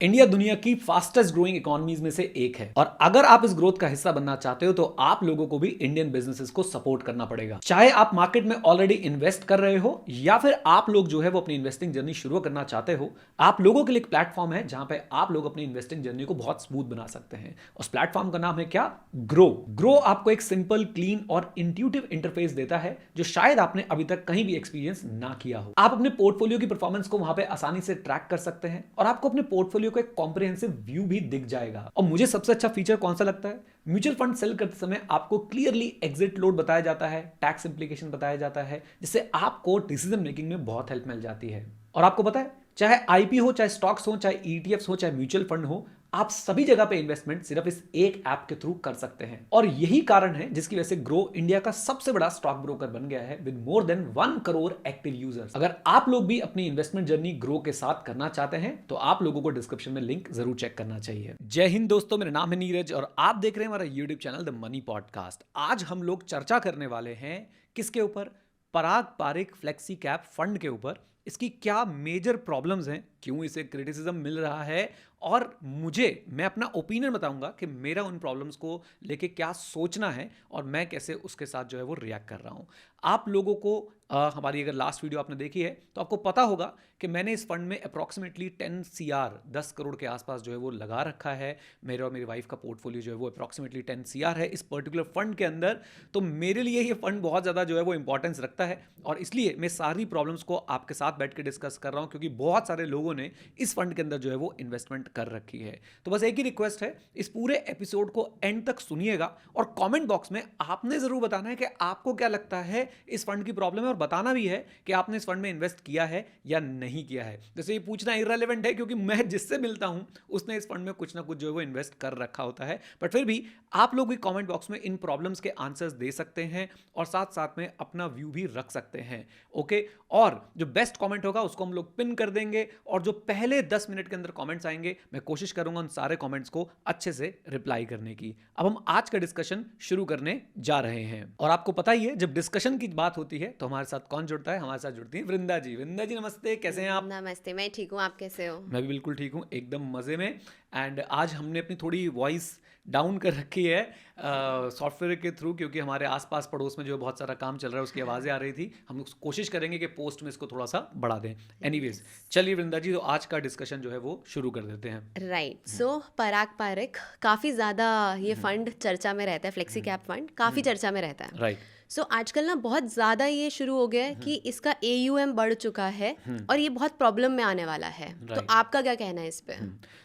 India दुनिया की fastest growing economies में से एक है और अगर आप इस ग्रोथ का हिस्सा बनना चाहते हो तो आप लोगों को भी इंडियन बिजनेसेस को सपोर्ट करना पड़ेगा। चाहे आप मार्केट में ऑलरेडी इन्वेस्ट कर रहे हो या फिर आप लोग जो है वो अपनी इन्वेस्टिंग जर्नी शुरू करना चाहते हो, आप लोगों के लिए एक प्लेटफॉर्म है जहां पे आप लोग अपनी इन्वेस्टिंग जर्नी को बहुत स्मूथ बना सकते हैं। उस प्लेटफॉर्म का नाम है क्या? ग्रो आपको एक सिंपल, क्लीन और इंट्यूटिव इंटरफेस देता है जो शायद आपने अभी तक कहीं भी एक्सपीरियंस ना किया हो। आप अपने पोर्टफोलियो की परफॉर्मेंस को वहां पे आसानी से ट्रैक कर सकते हैं और आपको अपने पोर्टफोलियो को एक कॉम्प्रिहेंसिव व्यू भी दिख जाएगा। और मुझे सबसे अच्छा फीचर कौन सा लगता है? म्यूचुअल फंड सेल करते समय आपको क्लियरली एग्जिट लोड बताया जाता है, टैक्स इंप्लीकेशन बताया जाता है, जिससे आपको डिसीजन मेकिंग में बहुत हेल्प मिल जाती है। और आपको पता है, चाहे आईपी हो, चाहे स्टॉक्स हो, चाहे ईटीएफ्स हो, चाहे म्यूचुअल फंड हो, आप सभी जगह पे इन्वेस्टमेंट सिर्फ इस एक ऐप के थ्रू कर सकते हैं। और यही कारण है जिसकी वजह से ग्रो इंडिया का सबसे बड़ा स्टॉक ब्रोकर बन गया है with more than 1 crore active users. अगर आप लोग भी अपनी इन्वेस्टमेंट जर्नी ग्रो के साथ करना चाहते हैं तो आप लोगों को डिस्क्रिप्शन में लिंक जरूर चेक करना चाहिए। जय हिंद दोस्तों, मेरा नाम है नीरज और आप देख रहे हैं हमारा YouTube channel the money podcast. आज हम लोग चर्चा करने वाले हैं किसके ऊपर? पराग पारिक फ्लेक्सी कैप फंड के ऊपर। इसकी क्या मेजर प्रॉब्लम्स हैं, क्यों इसे क्रिटिसिज्म मिल रहा है, और मैं अपना ओपिनियन बताऊंगा कि मेरा उन प्रॉब्लम्स को लेके क्या सोचना है और मैं कैसे उसके साथ जो है वो रिएक्ट कर रहा हूं। आप लोगों को हमारी अगर लास्ट वीडियो आपने देखी है तो आपको पता होगा कि मैंने इस फंड में अप्रॉक्सीमेटली 10 करोड़ के आसपास जो है वो लगा रखा है। मेरे और मेरी वाइफ का पोर्टफोलियो जो है वो अप्रॉक्सीमेटली 10 CR है इस पर्टिकुलर फंड के अंदर। तो मेरे लिए ये फंड बहुत ज़्यादा जो है वो इंपॉर्टेंस रखता है और इसलिए मैं सारी प्रॉब्लम्स को आपके साथ बैठ के डिस्कस कर रहा हूँ, क्योंकि बहुत सारे लोगों ने इस फंड के अंदर जो है वो इन्वेस्टमेंट कर रखी है। तो बस एक ही रिक्वेस्ट है, इस पूरे एपिसोड को एंड तक सुनिएगा और कमेंट बॉक्स में आपने जरूर बताना है कि आपको क्या लगता है इस फंड की प्रॉब्लम है, और बताना भी है कि आपने इस फंड में इन्वेस्ट किया है या नहीं किया है। जैसे ये पूछना इररिलेवेंट है क्योंकि मैं जिससे मिलता हूं उसने इस फंड में कुछ ना कुछ जो है वो इन्वेस्ट कर रखा होता है, बट फिर भी आप लोग भी कमेंट बॉक्स में इन प्रॉब्लम्स के आंसर्स दे सकते हैं और साथ साथ में अपना व्यू भी रख सकते हैं। ओके, और जो बेस्ट कमेंट होगा उसको हम लोग पिन कर देंगे और जो पहले 10 मिनट के अंदर कमेंट्स आएंगे मैं कोशिश करूंगा उन सारे कमेंट्स को अच्छे से रिप्लाई करने की। अब हम आज का डिस्कशन शुरू करने जा रहे हैं और आपको पता ही है जब डिस्कशन की बात होती है तो हमारे साथ कौन जुड़ता है? हमारे साथ जुड़ती है वृंदा जी। वृंदा जी नमस्ते, कैसे हैं आप? नमस्ते, मैं ठीक हूँ। आप कैसे हो? मैं भी बिल्कुल ठीक हूँ, एकदम मज़े में। एंड आज हमने अपनी थोड़ी वॉइस डाउन कर रखी है सॉफ्टवेयर के थ्रू, क्योंकि हमारे आसपास पड़ोस में जो बहुत सारा काम चल रहा है उसकी आवाज़ें आ रही थी। हम कोशिश करेंगे कि पोस्ट में इसको थोड़ा सा बढ़ा दें। एनीवेज, चलिए वृंदा जी, तो आज का डिस्कशन जो है वो शुरू कर देते हैं। राइट, सो पराग पारिक काफ़ी ज़्यादा ये फंड चर्चा में रहता है। फ्लेक्सी कैप फंड काफ़ी चर्चा में रहता है। राइट। सो आजकल ना बहुत ज़्यादा ये शुरू हो गया है कि इसका AUM बढ़ चुका है और ये बहुत प्रॉब्लम में आने वाला है। तो राइट। आपका क्या कहना है इस पे?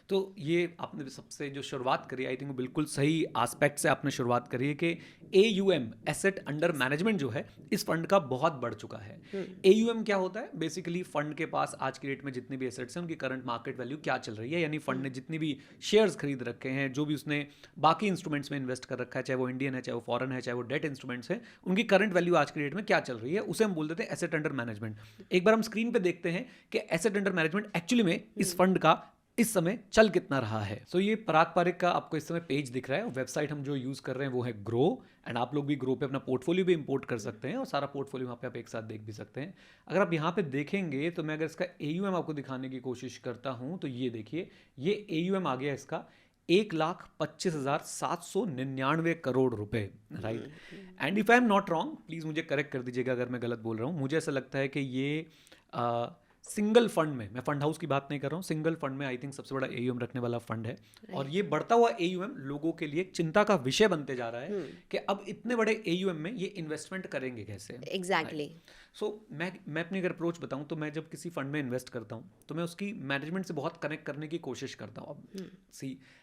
तो ये आपने सबसे जो शुरुआत करी, आई थिंक वो बिल्कुल सही एस्पेक्ट से आपने शुरुआत करी है कि AUM, एसेट अंडर मैनेजमेंट, जो है इस फंड का बहुत बढ़ चुका है। AUM क्या होता है? बेसिकली फंड के पास आज की डेट में जितने भी एसेट्स हैं उनकी करंट मार्केट वैल्यू क्या चल रही है, यानी फंड ने जितनी भी शेयर्स खरीद रखे हैं, जो भी उसने बाकी इंस्ट्रूमेंट्स में इन्वेस्ट कर रखा है, चाहे वो इंडियन है, चाहे वो फॉरेन है, चाहे वो डेट इंस्ट्रूमेंट्स है, उनकी करंट वैल्यू आज की डेट में क्या चल रही है, उसे हम बोल देते हैं एसेट अंडर मैनेजमेंट। एक बार हम स्क्रीन पे देखते हैं कि एसेट अंडर मैनेजमेंट एक्चुअली में इस फंड का इस समय चल कितना रहा है। सो ये पराग पारिक का आपको इस समय पेज दिख रहा है। वेबसाइट हम जो यूज कर रहे हैं वो है ग्रो, एंड आप लोग भी ग्रो पे अपना पोर्टफोलियो भी इंपोर्ट कर सकते हैं और सारा पोर्टफोलियो वहाँ पे आप एक साथ देख भी सकते हैं। अगर आप यहाँ पे देखेंगे तो मैं अगर इसका AUM आपको दिखाने की कोशिश करता हूँ तो ये देखिए, ये AUM आ गया इसका 1,25,799 करोड़ रुपए। Right, and if I am not wrong, please मुझे करेक्ट कर दीजिएगा अगर मैं गलत बोल रहा हूँ। मुझे ऐसा लगता है कि ये सिंगल फंड में, मैं फंड हाउस की बात नहीं कर रहा हूँ, सिंगल फंड में आई थिंक सबसे बड़ा AUM रखने वाला फंड है। और ये बढ़ता हुआ AUM लोगों के लिए चिंता का विषय बनते जा रहा है कि अब इतने बड़े AUM में ये इन्वेस्टमेंट करेंगे कैसे। एग्जैक्टली। सो मैं अपनी अगर अप्रोच बताऊं तो मैं जब किसी फंड में इन्वेस्ट करता हूं तो मैं उसकी मैनेजमेंट से बहुत कनेक्ट करने की कोशिश करता हूं। अब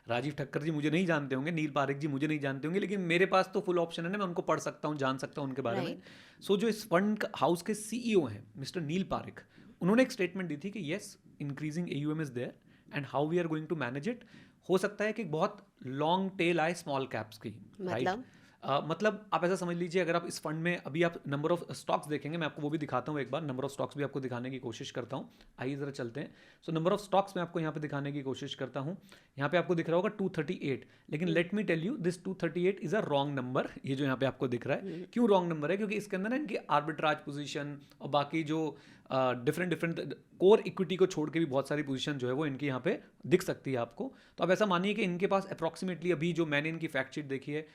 राजीव ठक्कर जी मुझे नहीं जानते होंगे, नील पारिक जी मुझे नहीं जानते होंगे, लेकिन मेरे पास तो फुल ऑप्शन है ना, मैं उनको पढ़ सकता हूं, जान सकता हूं उनके बारे में। सो जो इस फंड हाउस के CEO हैं मिस्टर नील पारिक, उन्होंने एक स्टेटमेंट दी थी कि yes, increasing AUM is there and how we are going to manage it. हो सकता है कि बहुत लॉन्ग टेल आए स्मॉल कैप्स की, मतलब मतलब आप ऐसा समझ लीजिए, अगर आप इस फंड में अभी आप नंबर ऑफ स्टॉक्स देखेंगे, मैं आपको वो भी दिखाता हूँ एक बार, नंबर ऑफ स्टॉक्स भी आपको दिखाने की कोशिश करता हूँ। आइए ज़रा चलते हैं। सो नंबर ऑफ स्टॉक्स मैं आपको यहाँ पे दिखाने की कोशिश करता हूँ। यहाँ पे आपको दिख रहा होगा 238, लेकिन let me tell you this 238 is a wrong number. ये जो यहाँ पे आपको दिख रहा है, क्यों रॉन्ग नंबर है? क्योंकि इसके अंदर ना इनकी आर्बिट्राज पोजीशन और बाकी जो डिफरेंट कोर इक्विटी को छोड़ के भी बहुत सारी पोजीशन जो है वो इनकी यहाँ पे दिख सकती है आपको। तो अब ऐसा मानिए कि इनके पास अप्रॉक्सीमेटली अभी जो मैंने इनकी फैक्ट शीट देखी है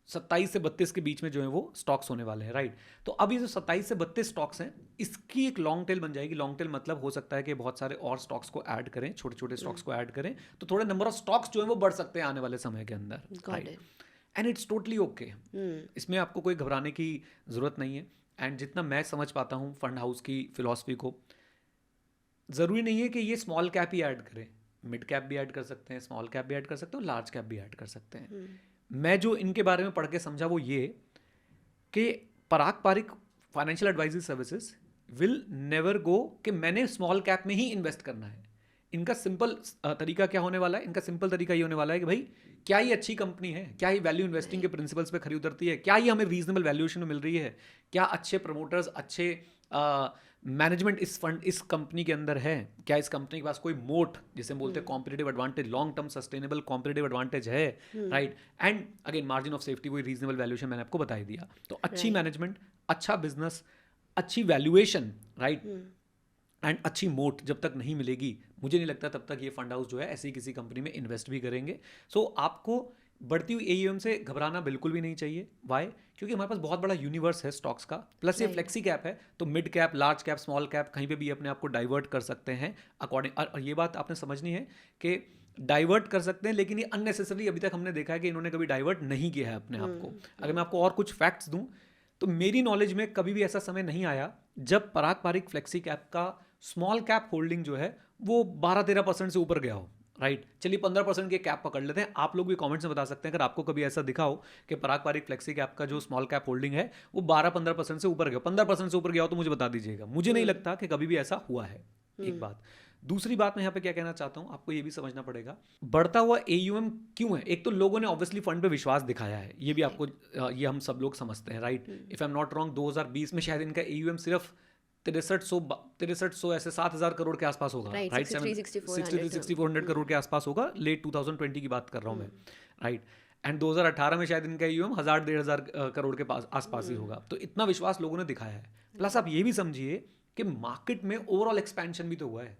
27 से 32 के बीच में जो है वो स्टॉक्स होने वाले हैं, राइट। तो अब ये जो 27 से 32 स्टॉक्स हैं, इसकी एक लॉन्ग टेल बन जाएगी। लॉन्ग टेल मतलब हो सकता है कि बहुत सारे और स्टॉक्स को ऐड करें, छोटे छोटे स्टॉक्स को ऐड करें, तो थोड़े नंबर ऑफ स्टॉक्स जो है वो बढ़ सकते हैं आने वाले समय के अंदर, right. And it's totally okay, इसमें आपको कोई घबराने की ज़रूरत नहीं है। एंड जितना मैं समझ पाता हूँ फंड हाउस की फिलॉसफी को, ज़रूरी नहीं है कि ये स्मॉल कैप ही ऐड करें, मिड कैप भी ऐड कर सकते हैं, स्मॉल कैप भी ऐड कर सकते हैं, लार्ज कैप भी ऐड कर सकते हैं। मैं जो इनके बारे में पढ़ के समझा वो ये कि Parag Parikh financial advisory services will never go कि मैंने स्मॉल कैप में ही इन्वेस्ट करना है। इनका सिंपल तरीका क्या होने वाला है? इनका सिंपल तरीका ये होने वाला है कि भाई क्या ये अच्छी कंपनी है, क्या ये वैल्यू इन्वेस्टिंग के प्रिंसिपल्स पे खरी उतरती है, क्या ये हमें रीजनेबल वैल्यूएशन में मिल रही है, क्या अच्छे प्रमोटर्स, अच्छे मैनेजमेंट इस कंपनी के अंदर है, क्या इस कंपनी के पास कोई मोट, जिसे बोलते हैं competitive advantage, long term sustainable competitive advantage है, right. And again margin of safety, वही रीजनेबल वैल्यूएशन मैंने आपको बता ही दिया। तो अच्छी मैनेजमेंट, अच्छा बिजनेस, अच्छी वैल्यूएशन, राइट, एंड अच्छी मोट जब तक नहीं मिलेगी, मुझे नहीं लगता तब तक ये फंड हाउस जो है ऐसी किसी कंपनी में इन्वेस्ट भी करेंगे। सो आपको बढ़ती हुई AUM से घबराना बिल्कुल भी नहीं चाहिए। वाई? क्योंकि हमारे पास बहुत बड़ा यूनिवर्स है स्टॉक्स का, प्लस ये फ्लेक्सी कैप है, तो mid cap, large cap, small cap कहीं पे भी अपने आप को डाइवर्ट कर सकते हैं अकॉर्डिंग। और ये बात आपने समझनी है कि डाइवर्ट कर सकते हैं, लेकिन ये अननेसेसरी अभी तक हमने देखा है कि इन्होंने कभी डाइवर्ट नहीं किया है अपने आप को। अगर मैं आपको और कुछ फैक्ट्स दूं, तो मेरी नॉलेज में कभी भी ऐसा समय नहीं आया जब पराग पारिक फ्लेक्सी कैप का स्मॉल कैप होल्डिंग जो है वो 12-13% से ऊपर गया हो, राइट। चलिए 15% के कैप पकड़ लेते हैं। आप लोग भी कमेंट्स में बता सकते हैं अगर आपको कभी ऐसा दिखा हो कि पराग पारिक फ्लेक्सी कैप का जो स्मॉल कैप होल्डिंग है वो 12-15% से ऊपर गया, 15% से ऊपर गया हो तो मुझे बता दीजिएगा। मुझे नहीं लगता कि कभी भी ऐसा हुआ है, एक बात। दूसरी बात मैं यहाँ पे क्या कहना चाहता हूँ, आपको ये भी समझना पड़ेगा बढ़ता हुआ AUM क्यों है। एक तो लोगों ने ऑब्वियसली फंड पे विश्वास दिखाया है, ये भी आपको ये हम सब लोग समझते हैं, right. If I am not wrong 2020 में शायद इनका AUM सिर्फ 6300 ऐसे 7000 करोड़ के आसपास होगा, राइट। 63-6400 करोड़ के आसपास होगा, लेट 2020 की बात कर रहा हूँ मैं, राइट। एंड 2018 में शायद इनका AUM 1000-1500 करोड़ के पास आसपास ही होगा। तो इतना विश्वास लोगों ने दिखाया है। प्लस आप ये भी समझिए कि मार्केट में ओवरऑल एक्सपेंशन भी तो हुआ है।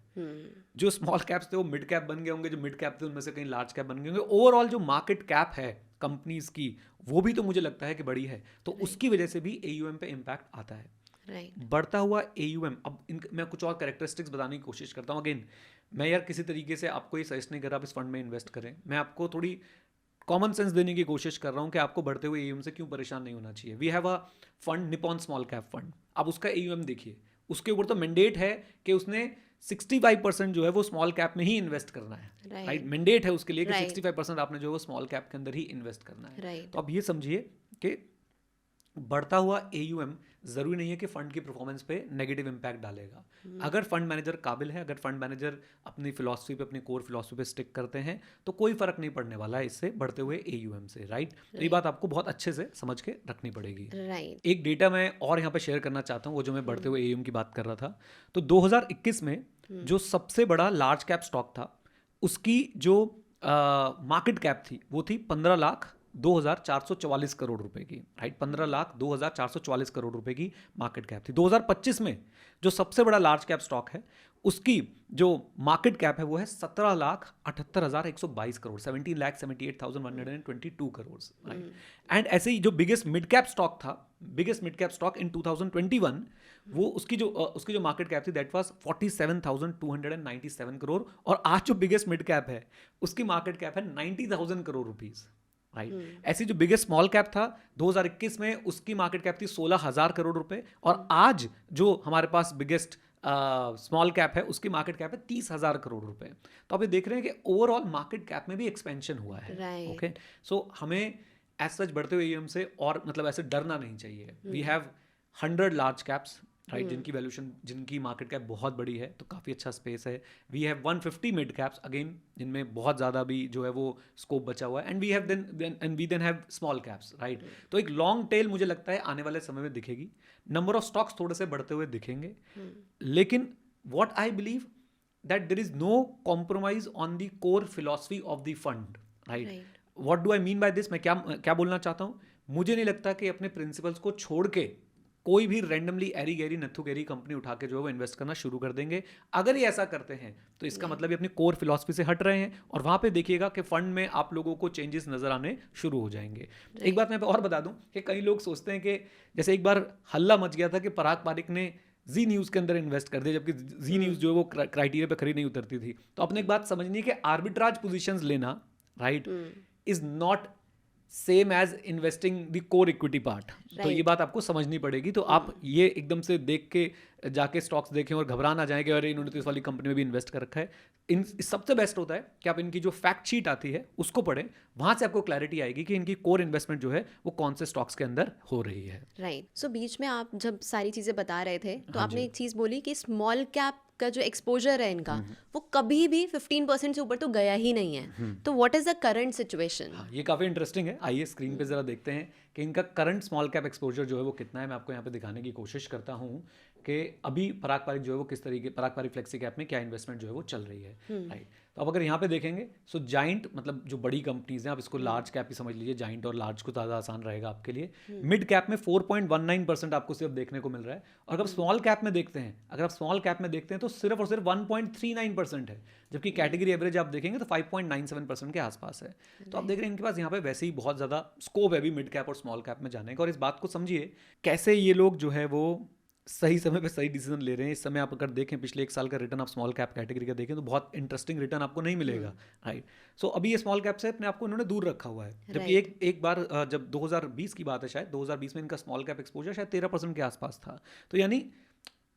जो स्मॉल कैप्स थे वो मिड कैप बन गए होंगे, जो मिड कैप थे उनमें से कहीं लार्ज कैप बन गए होंगे। ओवरऑल जो मार्केट कैप है कंपनीज की वो भी तो मुझे लगता है कि बड़ी है, तो उसकी वजह से भी AUM पे इम्पैक्ट आता है। बढ़ता हुआ AUM, अब मैं कुछ और कैरेक्टरिस्टिक्स बताने की कोशिश करता हूँ। अगेन मैं यार किसी तरीके से आपको ये सजेस्ट नहीं कर रहा आप इस फंड में इन्वेस्ट करें, मैं आपको थोड़ी कॉमन सेंस देने की कोशिश कर रहा हूँ कि आपको बढ़ते हुए AUM से क्यों परेशान नहीं होना चाहिए। We have a fund, Nippon small cap fund. आप उसका AUM देखिए, उसके ऊपर तो मैंडेट है कि उसने 65% जो है वो स्मॉल कैप में ही इन्वेस्ट करना है, राइट। मैंडेट है उसके लिए कि 65% आपने जो है वो स्मॉल कैप के अंदर ही इन्वेस्ट करना है। तो अब ये समझिए कि बढ़ता हुआ AUM जरूरी नहीं है कि फंड की परफॉर्मेंस पे नेगेटिव इंपैक्ट डालेगा। अगर फंड मैनेजर काबिल है, अगर फंड मैनेजर अपनी फिलॉसफी पे, अपनी कोर फिलॉसफी पे स्टिक करते हैं, तो कोई फर्क नहीं पड़ने वाला है इससे बढ़ते हुए AUM से, राइट। तो ये बात आपको बहुत अच्छे से समझ के रखनी पड़ेगी। एक डेटा मैं और यहाँ पे शेयर करना चाहता हूँ, वो जो मैं बढ़ते हुए AUM की बात कर रहा था। तो 2021 में जो सबसे बड़ा लार्ज कैप स्टॉक था उसकी जो मार्केट कैप थी वो थी 15,02,444 करोड़ रुपए की, राइट। 15,02,444 करोड़ रुपए की मार्केट कैप थी। 2025 में जो सबसे बड़ा लार्ज कैप स्टॉक है उसकी जो मार्केट कैप है वो है 17,78,122 करोड़, 17,78,122 करोड़, राइट। एंड ऐसे ही जो बिगेस्ट मिड कैप स्टॉक था, biggest mid cap stock in 2021, वो उसकी जो मार्केट कैप थी दैट वाज 47,297 करोड़, और आज जो बिगेस्ट मिड कैप है उसकी मार्केट कैप है 90,000 करोड़ रुपीस, राइट। ऐसी जो बिगेस्ट स्मॉल कैप था 2021 में उसकी मार्केट कैप थी 16,000 करोड़ रुपए, और आज जो हमारे पास बिगेस्ट स्मॉल कैप है उसकी मार्केट कैप है 30,000 करोड़ रुपए। तो आप ये देख रहे हैं कि ओवरऑल मार्केट कैप में भी एक्सपेंशन हुआ है, ओके। सो हमें एज सच बढ़ते हुए AUM से और मतलब ऐसे डरना नहीं चाहिए। We have 100 large caps, right, जिनकी वैल्यूएशन, जिनकी मार्केट कैप बहुत बड़ी है, तो काफ़ी अच्छा स्पेस है। We have 150 mid caps again, जिनमें बहुत ज़्यादा भी जो है वो स्कोप बचा हुआ है, and we have then have small caps, right. तो एक लॉन्ग टेल मुझे लगता है आने वाले समय में दिखेगी, नंबर ऑफ स्टॉक्स थोड़े से बढ़ते हुए दिखेंगे, लेकिन what I believe that there is no compromise on the core philosophy of the fund, right? What do I mean by this? मैं क्या बोलना चाहता हूँ, मुझे नहीं लगता कि अपने प्रिंसिपल्स को छोड़ के कोई भी रैंडमली एरी गैरी नथु गैरी कंपनी उठा के जो है वो इन्वेस्ट करना शुरू कर देंगे। अगर ये ऐसा करते हैं तो इसका मतलब ये अपनी कोर फिलॉसफी से हट रहे हैं, और वहाँ पे देखिएगा कि फंड में आप लोगों को चेंजेस नजर आने शुरू हो जाएंगे। एक बात मैं और बता दूं कि कई लोग सोचते हैं कि जैसे एक बार हल्ला मच गया था कि पराग पारिक ने जी न्यूज़ के अंदर इन्वेस्ट कर दिया, जबकि जी न्यूज़ जो है वो क्राइटेरिया पे खरी नहीं उतरती थी। तो अपने एक बात समझनी है कि आर्बिट्राज पोजीशंस लेना, right, is not same as investing the core equity part. तो ये बात आपको समझनी पड़ेगी। तो आप ये एकदम से देख के जाके स्टॉक्स देखें और घबरा ना जाएं कि अरे इन्होंने तो इस वाली कंपनी में भी इन्वेस्ट कर रखा है। सबसे बेस्ट होता है कि आप इनकी जो फैक्ट शीट आती है उसको पढ़ें, वहां से आपको क्लैरिटी आएगी कि इनकी कोर इन्वेस्टमेंट जो है वो कौन से स्टॉक्स के अंदर हो रही है। राइट। सो बीच में आप जब सारी चीज़ें बता रहे थे तो आपने एक चीज़ बोली कि स्मॉल कैप का जो एक्सपोजर है इनका वो कभी भी 15% से ऊपर तो गया ही नहीं है। तो what is the current situation? ये काफ़ी इंटरेस्टिंग है। आइए स्क्रीन पे ज़रा देखते हैं कि इनका करंट स्मॉल कैप एक्सपोजर जो है वो कितना है। मैं आपको यहाँ पे दिखाने की कोशिश करता हूँ कि अभी पराग पारिक जो है वो किस तरीके, पराग पारिक फ्लेक्सी कैप में क्या इन्वेस्टमेंट जो है वो चल रही है, राइट। तो अब अगर यहाँ पे देखेंगे सो जाइंट, मतलब जो बड़ी कंपनीज हैं, आप इसको लार्ज कैप ही समझ लीजिए, जाइंट और लार्ज को ज़्यादा आसान रहेगा आपके लिए। मिड कैप में 4.19% आपको सिर्फ देखने को मिल रहा है, और अगर स्मॉल कैप में देखते हैं, तो सिर्फ और सिर्फ 1.39% है, जबकि कैटेगरी एवरेज आप देखेंगे तो 5.97% के आसपास है। तो आप देख रहे हैं इनके पास यहाँ पे वैसे ही बहुत ज़्यादा स्कोप है अभी मिड कैप और स्मॉल कैप में जाने का। और इस बात को समझिए कैसे ये लोग जो है वो सही समय पे सही डिसीजन ले रहे हैं। इस समय आप अगर देखें पिछले एक साल का रिटर्न आप स्मॉल कैप कैटेगरी का देखें तो बहुत इंटरेस्टिंग रिटर्न आपको नहीं मिलेगा, राइट। सो अभी ये स्मॉल कैप से अपने आप को इन्होंने दूर रखा हुआ है, जबकि एक बार जब 2020 की बात है, शायद 2020 में इनका स्मॉल कैप एक्सपोजर शायद 13% के आसपास था। तो यानी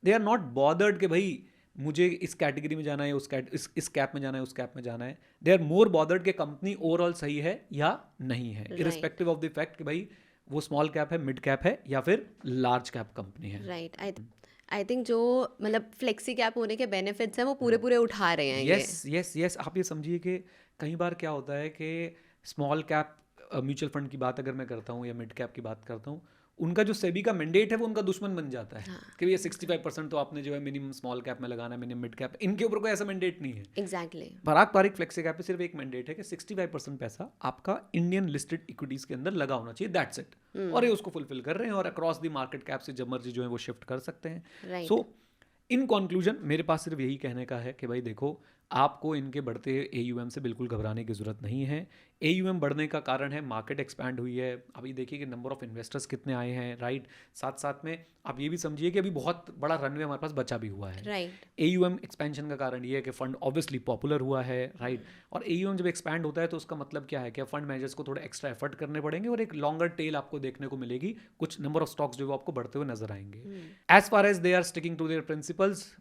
दे आर नॉट बॉदर्ड कि भाई मुझे इस कैटेगरी में जाना है, इस कैप में जाना है, उस कैप में जाना है। दे आर मोर बॉदर्ड कि कंपनी ओवरऑल सही है या नहीं है, इररिस्पेक्टिव ऑफ द फैक्ट कि भाई वो स्मॉल कैप है, मिड कैप है या फिर लार्ज कैप कंपनी है, राइट। आई थिंक जो मतलब फ्लेक्सी कैप होने के बेनिफिट्स हैं वो पूरे उठा रहे हैं। यस। आप ये समझिए कि कई बार क्या होता है कि स्मॉल कैप म्यूचुअल फंड की बात अगर मैं करता हूँ या मिड कैप की बात करता हूँ, उनका जो सेबी का मैंडेट है वो उनका दुश्मन बन जाता है कि ये 65% तो आपने जो है मिनिमम स्मॉल कैप में लगाना है, मिनिमम मिड कैप। इनके ऊपर कोई ऐसा मैंडेट नहीं है। एग्जैक्टली। पराग पारिक फ्लेक्सी कैप पे सिर्फ एक मैंडेट है कि 65% पैसा आपका इंडियन लिस्टेड इक्विटीज के अंदर लगा होना चाहिए, दैट्स इट। और ये उसको फुलफिल कर रहे हैं और अक्रॉस द मार्केट कैप से जब मर्जी जो है वो शिफ्ट कर सकते हैं। सो इन कंक्लूजन मेरे पास सिर्फ यही कहने का है कि भाई देखो, आपको इनके बढ़ते AUM से बिल्कुल घबराने की ज़रूरत नहीं है। AUM बढ़ने का कारण है मार्केट एक्सपैंड हुई है। अभी देखिए कि नंबर ऑफ इन्वेस्टर्स कितने आए हैं, राइट। साथ साथ में आप ये भी समझिए कि अभी बहुत बड़ा रनवे हमारे पास बचा भी हुआ है, राइट। AUM एक्सपेंशन का कारण ये है कि फंड ऑब्वियसली पॉपुलर हुआ है, राइट। और AUM जब एक्सपैंड होता है तो उसका मतलब क्या है कि फंड मैनेजर्स को थोड़ा एक्स्ट्रा एफर्ट करने पड़ेंगे और एक लॉन्गर टेल आपको देखने को मिलेगी। कुछ नंबर ऑफ स्टॉक्स जो वो आपको बढ़ते हुए नजर आएंगे। As far as they are sticking to their principles,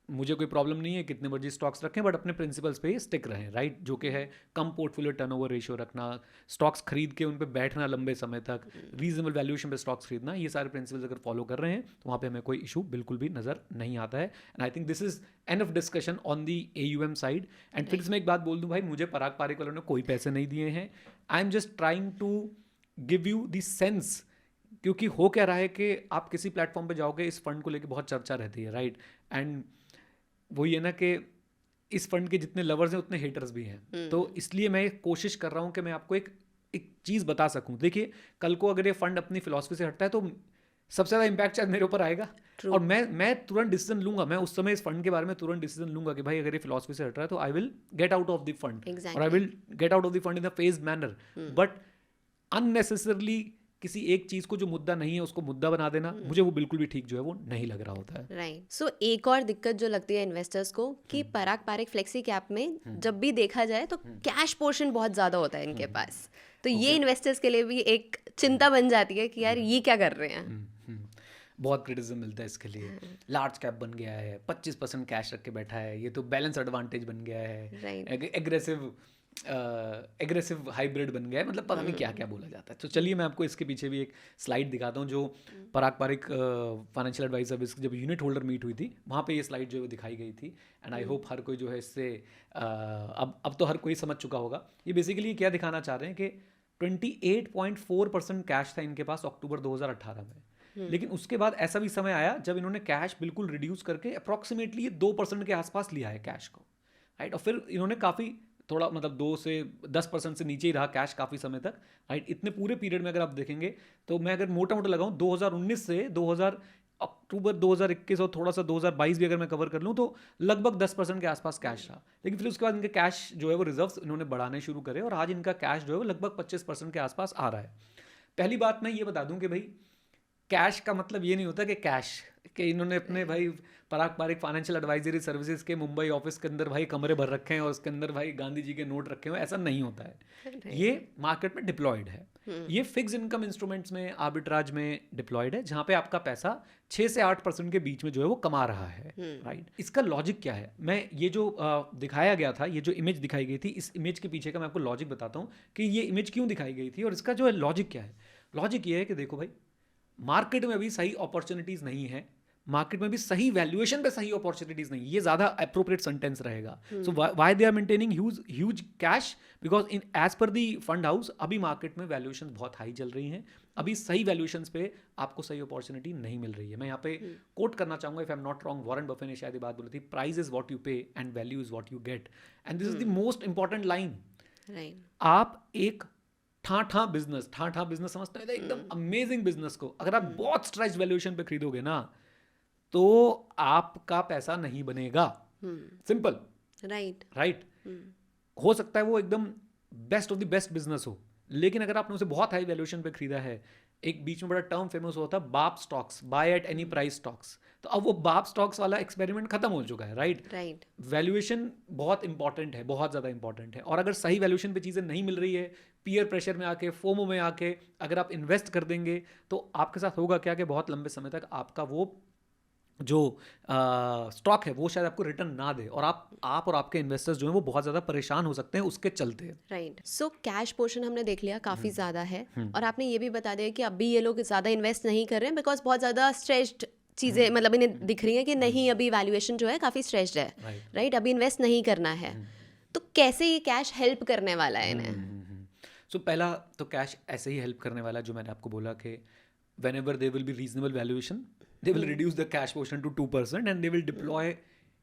मुझे कोई प्रॉब्लम नहीं है कितने मर्जी स्टॉक्स रखें, बट अपने प्रिंसिपल्स पे स्टिक रहें, राइट। जो कि है कम पोर्टफोलियो टर्नओवर रेशियो रखना, स्टॉक्स खरीद के उन पे बैठना लंबे समय तक, रीजनेबल वैल्यूएशन पे स्टॉक्स खरीदना, ये सारे प्रिंसिपल्स अगर फॉलो कर रहे हैं तो वहाँ पे हमें कोई इशू बिल्कुल भी नजर नहीं आता है। And I think this is enough discussion on the AUM side. And फिर मैं एक बात बोल दूँ भाई, मुझे पराग पारिक वालों ने कोई पैसे नहीं दिए हैं। I am just trying to give you the sense, क्योंकि हो क्या रहा है कि आप किसी प्लेटफॉर्म पे जाओगे, इस फंड को लेकर बहुत चर्चा रहती है, राइट। एंड वही है ना कि इस फंड के जितने लवर्स हैं उतने हेटर्स भी हैं। तो इसलिए मैं कोशिश कर रहा हूँ कि मैं आपको एक चीज़ बता सकूँ। देखिए, कल को अगर ये फंड अपनी फिलॉसफी से हटता है तो सबसे ज़्यादा इम्पैक्ट शायद मेरे ऊपर आएगा। और मैं तुरंत डिसीजन लूंगा, मैं उस समय इस फंड के बारे में तुरंत डिसीजन लूंगा कि भाई अगर ये फिलॉसफी से हट रहा है तो I will get out of the fund, और I will get out of the fund in a phased manner. But unnecessarily किसी एक चीज को जो मुद्दा नहीं है उसको मुद्दा बना देना, मुझे वो बिल्कुल भी ठीक जो है वो नहीं लग रहा होता है, राइट। सो एक और दिक्कत जो लगती है इन्वेस्टर्स को कि पराग पारिक फ्लेक्सी कैप में जब भी देखा जाए तो कैश पोर्शन बहुत ज्यादा होता है इनके पास। तो ये इन्वेस्टर्स के लिए भी एक चिंता बन जाती है कि यार ये क्या कर रहे हैं। बहुत क्रिटिसिज्म मिलता है इसके लिए। लार्ज कैप बन गया है, 25% कैश रख के बैठा है, ये तो बैलेंस एडवांटेज बन गया है, एग्रेसिव एग्रेसिव हाइब्रिड बन गया है, मतलब पता नहीं क्या क्या बोला जाता है। तो चलिए मैं आपको इसके पीछे भी एक स्लाइड दिखाता हूँ जो पराग पारिक फाइनेंशियल एडवाइस सर्विस जब यूनिट होल्डर मीट हुई थी वहाँ पे ये स्लाइड जो है वो दिखाई गई थी। एंड आई होप हर कोई जो है इससे अब तो हर कोई समझ चुका होगा। ये बेसिकली क्या दिखाना चाह रहे हैं कि 28.4% कैश था इनके पास अक्टूबर 2018 में, लेकिन उसके बाद ऐसा भी समय आया जब इन्होंने कैश बिल्कुल रिड्यूस करके अप्रॉक्सीमेटली 2% के आसपास लिया है कैश को, राइट। और फिर इन्होंने काफ़ी थोड़ा मतलब 2 से 10% से नीचे ही रहा कैश काफ़ी समय तक, राइट। इतने पूरे पीरियड में अगर आप देखेंगे तो मैं अगर मोटा मोटा लगाऊं 2019 से 2000 अक्टूबर 2021 और थोड़ा सा 2022 भी अगर मैं कवर कर लूं तो लगभग 10% के आसपास कैश रहा। लेकिन फिर उसके बाद इनके कैश जो है वो रिजर्व्स इन्होंने बढ़ाने शुरू करे और आज इनका कैश जो है वो लगभग 25% के आसपास आ रहा है। पहली बात मैं ये बता दूं कि भाई कैश का मतलब ये नहीं होता कि कैश कि इन्होंने अपने भाई पराग पारिक फाइनेंशियल एडवाइजरी सर्विसेज के मुंबई ऑफिस के अंदर भाई कमरे भर रखे हैं और उसके अंदर भाई गांधी जी के नोट रखे हुए, ऐसा नहीं होता है। ये मार्केट में डिप्लॉयड है, ये फिक्स इनकम इंस्ट्रूमेंट्स में आर्बिट्राज में डिप्लॉयड है जहां पे आपका पैसा 6 से 8% के बीच में जो है वो कमा रहा है, राइट। इसका लॉजिक क्या है, मैं ये जो दिखाया गया था, ये जो इमेज दिखाई गई थी, इस इमेज के पीछे का मैं आपको लॉजिक बताता हूँ कि ये इमेज क्यों दिखाई गई थी और इसका जो है लॉजिक क्या है। लॉजिक ये है कि देखो भाई मार्केट में अभी सही अपॉर्चुनिटीज नहीं है, मार्केट में भी सही वैल्यूएशन पे सही अपॉर्चुनिटीज नहीं, ये ज्यादा अप्रोप्रिएट सेंटेंस रहेगा। So why they are maintaining huge cash, because in as per the fund house अभी मार्केट में वैल्यूएशन बहुत हाई चल रही हैं, अभी सही वैल्यूएशंस पे आपको सही अपॉर्चुनिटी नहीं मिल रही है। मैं यहाँ पे कोट करना चाहूंगा, if I am not wrong, Warren Buffett ने शायद ये बात बोली थी, प्राइस इज व्हाट यू पे and value is what you get, and this is the most important line. आप एक ठाठा बिजनेस समझते हैं एकदम अमेजिंग बिजनेस को अगर आप बहुत स्ट्रेच वैल्यूएशन पे खरीदोगे ना तो आपका पैसा नहीं बनेगा, सिंपल, राइट। हो सकता है वो एकदम best of the best business हो, लेकिन अगर आपने उसे बहुत हाई वैल्यूएशन पे खरीदा है, एक बीच में बड़ा टर्म फेमस हुआ था बाप stocks, by at any price stocks, तो अब वो बाप स्टॉक्स वाला एक्सपेरिमेंट खत्म हो चुका है, राइट। वैल्यूएशन बहुत इंपॉर्टेंट है, बहुत ज़्यादा इंपॉर्टेंट है, और अगर सही वैल्यूएशन पे चीज़ें नहीं मिल रही है, पीयर प्रेशर में आके, फोमो में आके अगर आप इन्वेस्ट कर देंगे तो आपके साथ होगा क्या कि बहुत लंबे समय तक आपका वो जो स्टॉक है वो शायद आपको रिटर्न ना दे और आप और आपके इन्वेस्टर्स जो हैं वो बहुत ज़्यादा परेशान हो सकते हैं उसके चलते, राइट। सो कैश पोर्शन हमने देख लिया काफ़ी ज़्यादा है, और आपने ये भी बता दिया कि अभी ये लोग ज़्यादा इन्वेस्ट नहीं कर रहे हैं बिकॉज बहुत ज़्यादा स्ट्रेच्ड चीज़ें मतलब इन्हें दिख रही है कि नहीं अभी वैल्यूएशन जो है काफ़ी स्ट्रेच्ड है, राइट, अभी इन्वेस्ट नहीं करना है। तो कैसे ये कैश हेल्प करने वाला है इन्हें? सो पहला तो कैश ऐसे ही हेल्प करने वाला है जो मैंने आपको बोला कि whenever there will be reasonable valuation, they will reduce the cash portion to 2% and they will deploy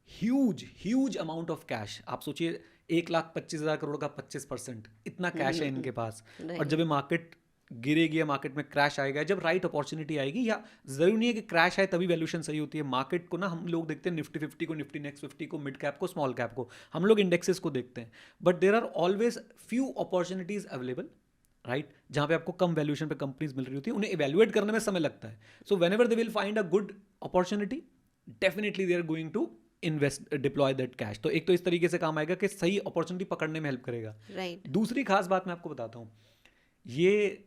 huge amount of cash. आप सोचिए 1,25,000 करोड़ का 25%, इतना कैश है इनके पास। और जब ये मार्केट गिरेगी या मार्केट में क्रैश आएगा, जब राइट अपॉर्चुनिटी आएगी, या जरूरी नहीं है कि क्रैश आए तभी वैल्यूएशन सही होती है। मार्केट को ना हम लोग देखते हैं निफ्टी 50 को, निफ्टी नेक्स्ट 50 को, मिड कैप को, स्मॉल कैप को, हम लोग इंडेक्सेस को देखते हैं, but there are always few opportunities available, right, जहाँ पे आपको कम वैल्यूएशन पे कंपनीज मिल रही होती है, उन्हें इवैल्यूएट करने में समय लगता है। So whenever they will find a good opportunity, definitely they are going to invest, deploy that cash. तो एक तो इस तरीके से काम आएगा कि सही अपॉर्चुनिटी पकड़ने में हेल्प करेगा, राइट। दूसरी खास बात मैं आपको बताता हूँ, ये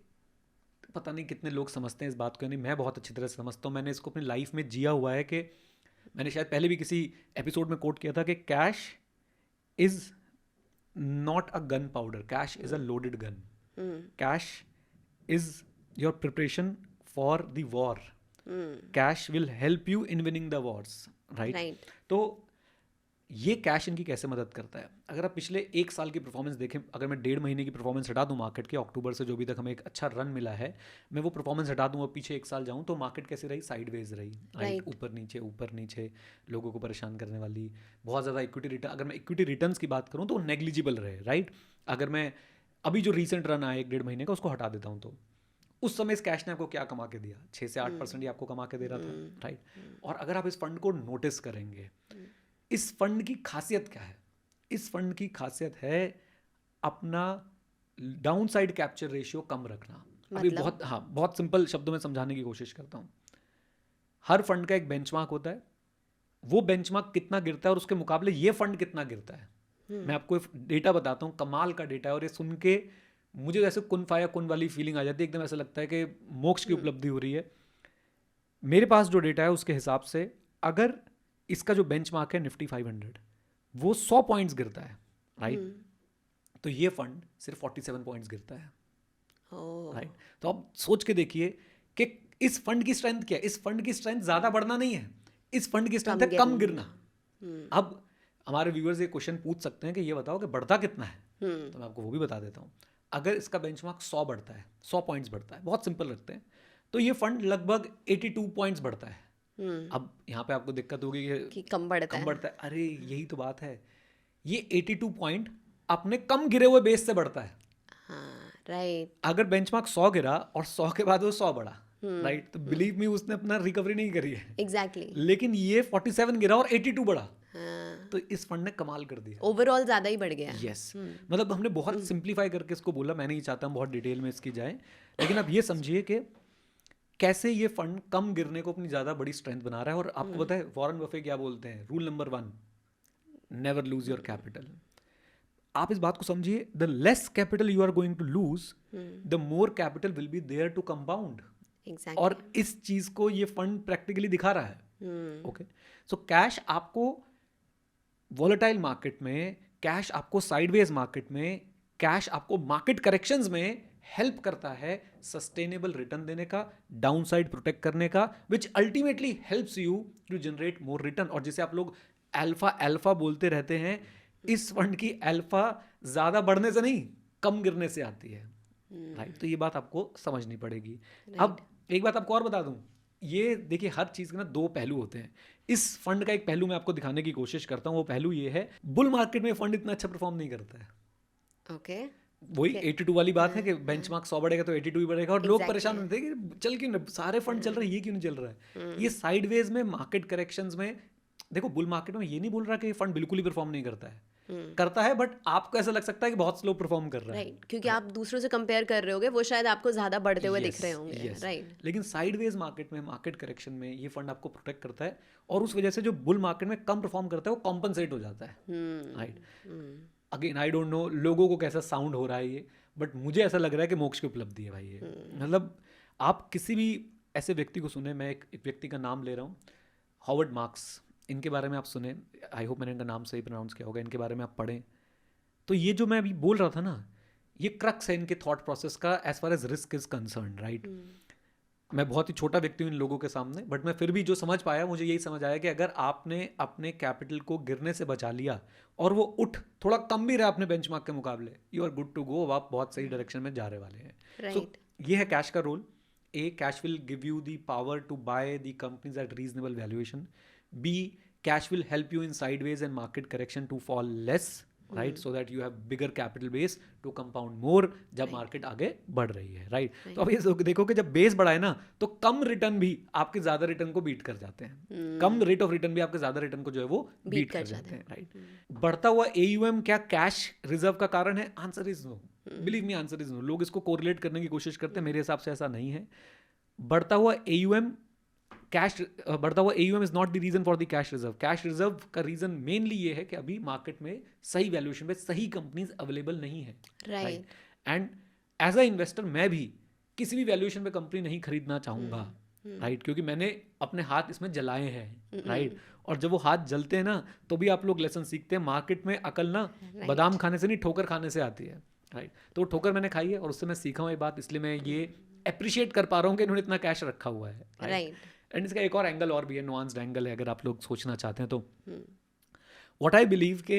पता नहीं कितने लोग समझते हैं इस बात को, यानी मैं बहुत अच्छी तरह से समझता हूँ, मैंने इसको अपनी लाइफ में जिया हुआ है कि मैंने शायद पहले भी किसी एपिसोड में कोट किया था कि cash is not a gun powder, cash is a loaded gun. Cash is your preparation for the war. Cash will help you in winning the wars, right? तो ये कैश इनकी कैसे मदद करता है? अगर आप पिछले 1 साल की परफॉर्मेंस देखें, अगर मैं 1.5 महीने की परफॉर्मेंस हटा दूं मार्केट के, अक्टूबर से जो भी तक हमें एक अच्छा रन मिला है, मैं वो परफॉर्मेंस हटा दूं और पीछे 1 साल जाऊं तो मार्केट कैसे रही? साइडवेज रही, राइट, ऊपर नीचे, लोगों को परेशान करने वाली, बहुत ज़्यादा इक्विटी रिटर्न, अगर मैं इक्विटी रिटर्न्स की बात करूँ तो नेग्लिजिबल रहे, राइट। अगर मैं अभी जो रीसेंट रन आया 1-1.5 महीने का उसको हटा देता हूँ तो उस समय इस कैश ने आपको क्या कमा के दिया? 6 से 8% ही आपको कमा के दे रहा था, राइट। और अगर आप इस फंड को नोटिस करेंगे, इस फंड की खासियत क्या है? इस फंड की खासियत है अपना डाउन साइड कैप्चर रेशियो कम रखना। अभी बहुत सिंपल शब्दों में समझाने की कोशिश करता हूँ। हर फंड का एक बेंचमार्क होता है, वो बेंचमार्क कितना गिरता है और उसके मुकाबले ये फंड कितना गिरता है। मैं आपको डेटा बताता हूँ, कमाल का डेटा है, और ये सुन के मुझे जैसे कुन फाया कुन वाली फीलिंग आ जाती है, एकदम ऐसा लगता है कि मोक्ष की उपलब्धि हो रही है। मेरे पास जो डेटा है उसके हिसाब से अगर इसका जो बेंचमार्क है निफ्टी 500, वो 100 पॉइंट्स गिरता है, राइट, तो ये फंड सिर्फ 47 पॉइंट्स गिरता है, ओह राइट। तो आप सोच के देखिए कि इस फंड की स्ट्रेंथ क्या है। इस फंड की स्ट्रेंथ ज़्यादा बढ़ना नहीं है, इस फंड की स्ट्रेंथ है कम गिरना। अब हमारे व्यूअर्स ये क्वेश्चन पूछ सकते हैं कि ये बताओ कि बढ़ता कितना है, तो मैं आपको वो भी बता देता हूँ। अगर इसका बेंचमार्क 100 बढ़ता है, 100 पॉइंट्स बढ़ता है, बहुत सिंपल रखते हैं, तो ये फंड लगभग 82 पॉइंट्स बढ़ता है। अब यहाँ पे आपको दिक्कत होगी कि कम बढ़ता कम है। बढ़ता है, अरे यही तो बात है, ये 82 पॉइंट अपने कम गिरे हुए बेस से बढ़ता है। हाँ राइट। अगर बेंचमार्क 100 गिरा और 100 के बाद वो 100 बढ़ा, राइट, तो बिलीव मी उसने अपना रिकवरी नहीं करी है, एग्जैक्टली। लेकिन ये 47 गिरा और 82 बढ़ा, हाँ तो इस फंड ने कमाल कर दिया। ओवरऑल ज्यादा ही बढ़ गया। यस मतलब हमने बहुत सिंप्लीफाई करके इसको बोला, मैं नहीं चाहता हम बहुत डिटेल में इसकी जाए, लेकिन आप ये समझिए कि कैसे ये फंड कम गिरने को अपनी ज़्यादा बड़ी स्ट्रेंथ बना रहा है। और आपको पता है वॉरेन बफे क्या बोलते हैं, rule number 1, never lose your capital. आप इस बात को समझिए, the less capital you are going to lose, the more capital will be there to compound. Exactly. और इस चीज को ये फंड प्रैक्टिकली दिखा रहा है। ओके, सो कैश आपको वॉलेटाइल मार्केट में, कैश आपको साइडवेज मार्केट में, कैश आपको मार्केट करेक्शंस में हेल्प करता है सस्टेनेबल रिटर्न देने का, डाउन साइड प्रोटेक्ट करने का, which ultimately helps you to generate more return. और जिसे आप लोग अल्फा अल्फा बोलते रहते हैं, इस फंड की अल्फा ज्यादा बढ़ने से नहीं, कम गिरने से आती है, राइट। तो ये बात आपको समझनी पड़ेगी। अब एक बात आपको और बता दूं, ये देखिए हर चीज़ के ना 2 पहलू होते हैं। इस फंड का एक पहलू मैं आपको दिखाने की कोशिश करता हूँ, वो पहलू ये है, बुल मार्केट में फंड इतना अच्छा परफॉर्म नहीं करता है। ओके वही 82 वाली बात है कि बेंचमार्क 100 बढ़ेगा तो 82 ही बढ़ेगा, और लोग परेशान होते हैं कि चल क्यों नहीं, सारे फंड चल रहे हैं, ये क्यों नहीं चल रहा है। ये साइडवेज में मार्केट करेक्शंस में देखो, बुल मार्केट में ये नहीं बोल रहा कि ये फंड बिल्कुल ही परफॉर्म नहीं करता है, करता है, बट आपको ऐसा लग सकता है कि बहुत स्लो परफॉर्म कर रहा है, राइट, क्योंकि आप दूसरों से कंपेयर कर रहे होगे, वो शायद आपको ज्यादा बढ़ते हुए दिख रहे होंगे, राइट। लेकिन साइडवेज मार्केट में, मार्केट करेक्शन में ये फंड आपको प्रोटेक्ट करता है, और उस वजह से जो बुल मार्केट में कम परफॉर्म करता है वो कॉम्पनसेट हो जाता है, right. Again I don't know लोगों को कैसा साउंड हो रहा है ये, बट मुझे ऐसा लग रहा है कि मोक्ष की उपलब्धि है भाई ये। मतलब आप किसी भी ऐसे व्यक्ति को सुने, मैं एक व्यक्ति का नाम ले रहा हूँ, हॉवर्ड मार्क्स, इनके बारे में आप सुने, आई होप मैंने इनका नाम सही प्रोनाउंस किया होगा, इनके बारे में आप पढ़ें, तो ये जो मैं अभी बोल रहा था ना, ये क्रक्स है इनके थॉट प्रोसेस का as far as risk is concern, right. मैं बहुत ही छोटा व्यक्ति हूँ इन लोगों के सामने, बट मैं फिर भी जो समझ पाया, मुझे यही समझ आया कि अगर आपने अपने कैपिटल को गिरने से बचा लिया और वो उठ थोड़ा कम भी रहा अपने बेंचमार्क के मुकाबले, you are good to go, आप बहुत सही डायरेक्शन में जा रहे वाले हैं। सो ये है कैश का role. A, cash will give you the power to buy the companies at reasonable valuation. B, cash will help you in sideways and market correction to fall less, right, so that you have bigger capital base to compound more जब market आगे बढ़ रही है, right. तो अब ये देखो कि जब बेस बढ़ा है ना, तो कम रिटर्न भी आपके ज्यादा रिटर्न को बीट कर जाते हैं, कम रेट ऑफ रिटर्न भी आपके ज्यादा रिटर्न को जो है वो बीट कर जाते हैं, राइट। बढ़ता हुआ AUM क्या कैश रिजर्व का कारण है? Answer is no, believe me, answer is no. लोग इसको कोरिलेट करने की कोशिश करते हैं, मेरे हिसाब से ऐसा नहीं है। बढ़ता हुआ AUM, कैश बढ़ता हुआ AUM is not the reason for the cash reserve. Cash reserve का रीजन मेनली ये है कि अभी मार्केट में सही वैल्यूएशन पे सही कंपनीज अवेलेबल नहीं है, right. And as a investor मैं भी किसी भी वैल्यूएशन पे कंपनी नहीं खरीदना चाहूंगा, राइट, क्योंकि मैंने अपने हाथ इसमें जलाए हैं, राइट। और जब वो हाथ जलते हैं ना, तो भी आप लोग लेसन सीखते हैं, मार्केट में अकल ना बादाम खाने से नहीं, ठोकर खाने से आती है, राइट। तो ठोकर मैंने खाई है और उससे मैं सीखा हूँ ये बात, इसलिए मैं ये अप्रिशिएट कर पा रहा हूँ कि इन्होंने इतना कैश रखा हुआ है, राइट। एंड इसका एक और एंगल और भी है, नुआंस्ड एंगल है, अगर आप लोग सोचना चाहते हैं तो। व्हाट आई बिलीव के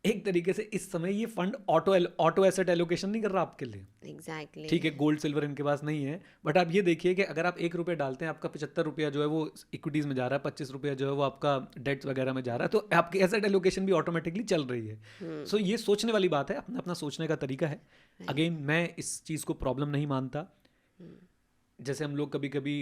एक तरीके से इस समय ये फंड ऑटो एसेट एलोकेशन नहीं कर रहा आपके लिए, एग्जैक्टली। ठीक है, गोल्ड सिल्वर इनके पास नहीं है, बट आप ये देखिए कि अगर आप 1 रुपये डालते हैं, आपका 75 रुपया जो है वो इक्विटीज़ में जा रहा है, 25 रुपया जो है वो आपका डेट्स वगैरह में जा रहा है, तो आपकी एसेट एलोकेशन भी ऑटोमेटिकली चल रही है। सो ये सोचने वाली बात है, अपना अपना सोचने का तरीका है। अगेन मैं इस चीज़ को प्रॉब्लम नहीं मानता। जैसे हम लोग कभी कभी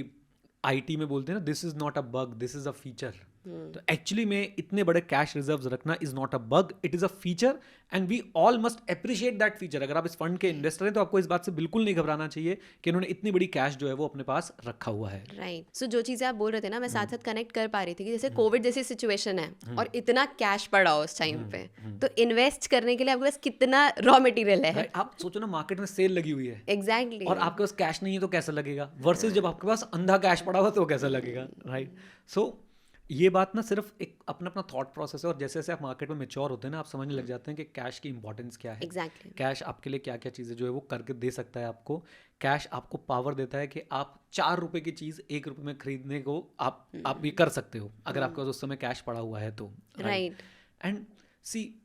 IT में बोलते हैं ना, this is not a bug, this is a feature. तो एक्चुअली में इतने बड़े कैश रिजर्व्स रखना is not a bug, it is a feature, and we all must appreciate that feature. अगर आप इस फंड के इन्वेस्टर हैं तो आपको इस बात से बिल्कुल नहीं घबराना चाहिए कि इन्होंने इतनी बड़ी कैश जो है वो अपने पास रखा हुआ है, राइट। सो जो चीज़ें आप बोल रहे थे ना, मैं साथ साथ कनेक्ट कर पा रही थी कि जैसे कोविड जैसी सिचुएशन है और इतना कैश पड़ा हो उस टाइम पे, तो इन्वेस्ट करने के लिए आपके पास कितना रॉ मटेरियल है। आप सोचो ना, मार्केट में सेल लगी हुई है, एग्जैक्टली, और आपके पास कैश नहीं है तो कैसा लगेगा, वर्सेस जब आपके पास अंधा कैश पड़ा हुआ तो कैसा लगेगा, राइट। सो ये बात ना सिर्फ एक अपना अपना थॉट प्रोसेस है, और जैसे जैसे आप मार्केट में मेच्योर होते हैं ना, आप समझने लग जाते हैं कि कैश की इंपॉर्टेंस क्या है। एग्जैक्टली। कैश आपके लिए क्या क्या चीज़ें जो है वो करके दे सकता है आपको। कैश आपको पावर देता है कि आप 4 रुपए की चीज़ 1 रुपए में खरीदने को आप ये कर सकते हो, अगर आपके पास उस समय कैश पड़ा हुआ है तो। राइट। एंड सी,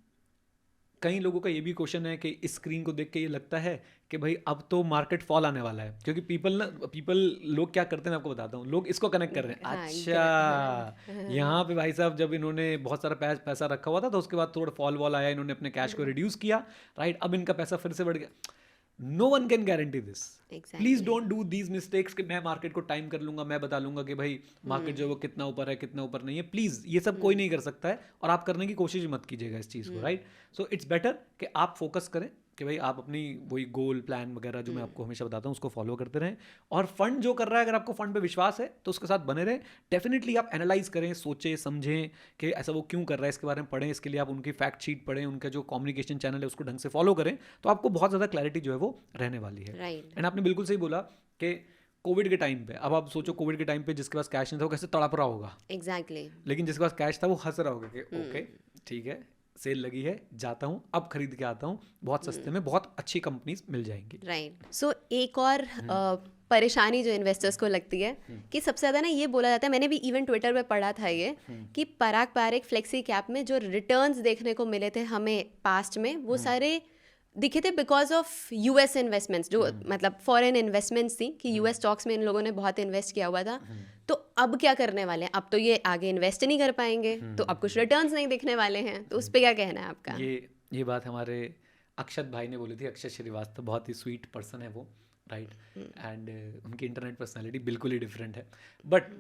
कई लोगों का ये भी क्वेश्चन है कि इस स्क्रीन को देख के ये लगता है कि भाई अब तो मार्केट फॉल आने वाला है, क्योंकि पीपल लोग क्या करते हैं मैं आपको बताता हूँ, लोग इसको कनेक्ट कर रहे हैं। हाँ, अच्छा, यहाँ पे भाई साहब जब इन्होंने बहुत सारा पैसा रखा हुआ था तो उसके बाद थोड़ा फॉल वॉल आया, इन्होंने अपने कैश को रिड्यूस किया, राइट, अब इनका पैसा फिर से बढ़ गया। No one can guarantee this. Please don't do these mistakes कि मैं मार्केट को टाइम कर लूंगा, मैं बता लूंगा कि भाई मार्केट जो है वो कितना ऊपर है कितना ऊपर नहीं है। प्लीज ये सब कोई नहीं कर सकता है, और आप करने की कोशिश मत कीजिएगा इस चीज़ को, राइट। सो इट्स बेटर कि आप फोकस करें कि भाई आप अपनी वही गोल प्लान वगैरह जो मैं आपको हमेशा बताता हूँ उसको फॉलो करते रहें। और फंड जो कर रहा है, अगर आपको फंड पे विश्वास है तो उसके साथ बने रहें। डेफिनेटली आप एनालाइज करें, सोचें समझें कि ऐसा वो क्यों कर रहा है, इसके बारे में पढ़ें, इसके लिए आप उनकी फैक्ट शीट पढ़ें, उनका जो कम्युनिकेशन चैनल है उसको ढंग से फॉलो करें, तो आपको बहुत ज़्यादा क्लैरिटी जो है वो रहने वाली है। राइट। एंड आपने बिल्कुल सही बोला कि कोविड के टाइम पे, अब आप सोचो कोविड के टाइम पे जिसके पास कैश नहीं था वो कैसे तड़प रहा होगा, एग्जैक्टली। लेकिन जिसके पास कैश था वो हंस रहा होगा कि ओके ठीक है, सेल लगी है, जाता हूँ अब खरीद के आता हूँ, बहुत सस्ते में बहुत अच्छी कंपनीज मिल जाएंगी। राइट। सो एक और परेशानी जो इन्वेस्टर्स को लगती है कि सबसे ज़्यादा ना ये बोला जाता है, मैंने भी इवन ट्विटर पे पढ़ा था ये, कि पराग पारिक फ्लेक्सी कैप में जो रिटर्न्स देखने को मिले थे हमें पास्ट में, वो सारे दिखे थे बिकॉज ऑफ यूएस इन्वेस्टमेंट्स, जो मतलब फॉरेन इन्वेस्टमेंट्स थी कि यूएस स्टॉक्स में इन लोगों ने बहुत इन्वेस्ट किया हुआ था। तो अब क्या करने वाले हैं, अब तो ये आगे इन्वेस्ट नहीं कर पाएंगे, तो अब कुछ रिटर्न्स नहीं दिखने वाले हैं, तो उस पर क्या कहना है आपका? ये बात हमारे अक्षत भाई ने बोली थी, अक्षत श्रीवास्तव, बहुत ही स्वीट पर्सन है वो, राइट। एंड उनकी इंटरनेट पर्सनालिटी बिल्कुल ही डिफरेंट है, बट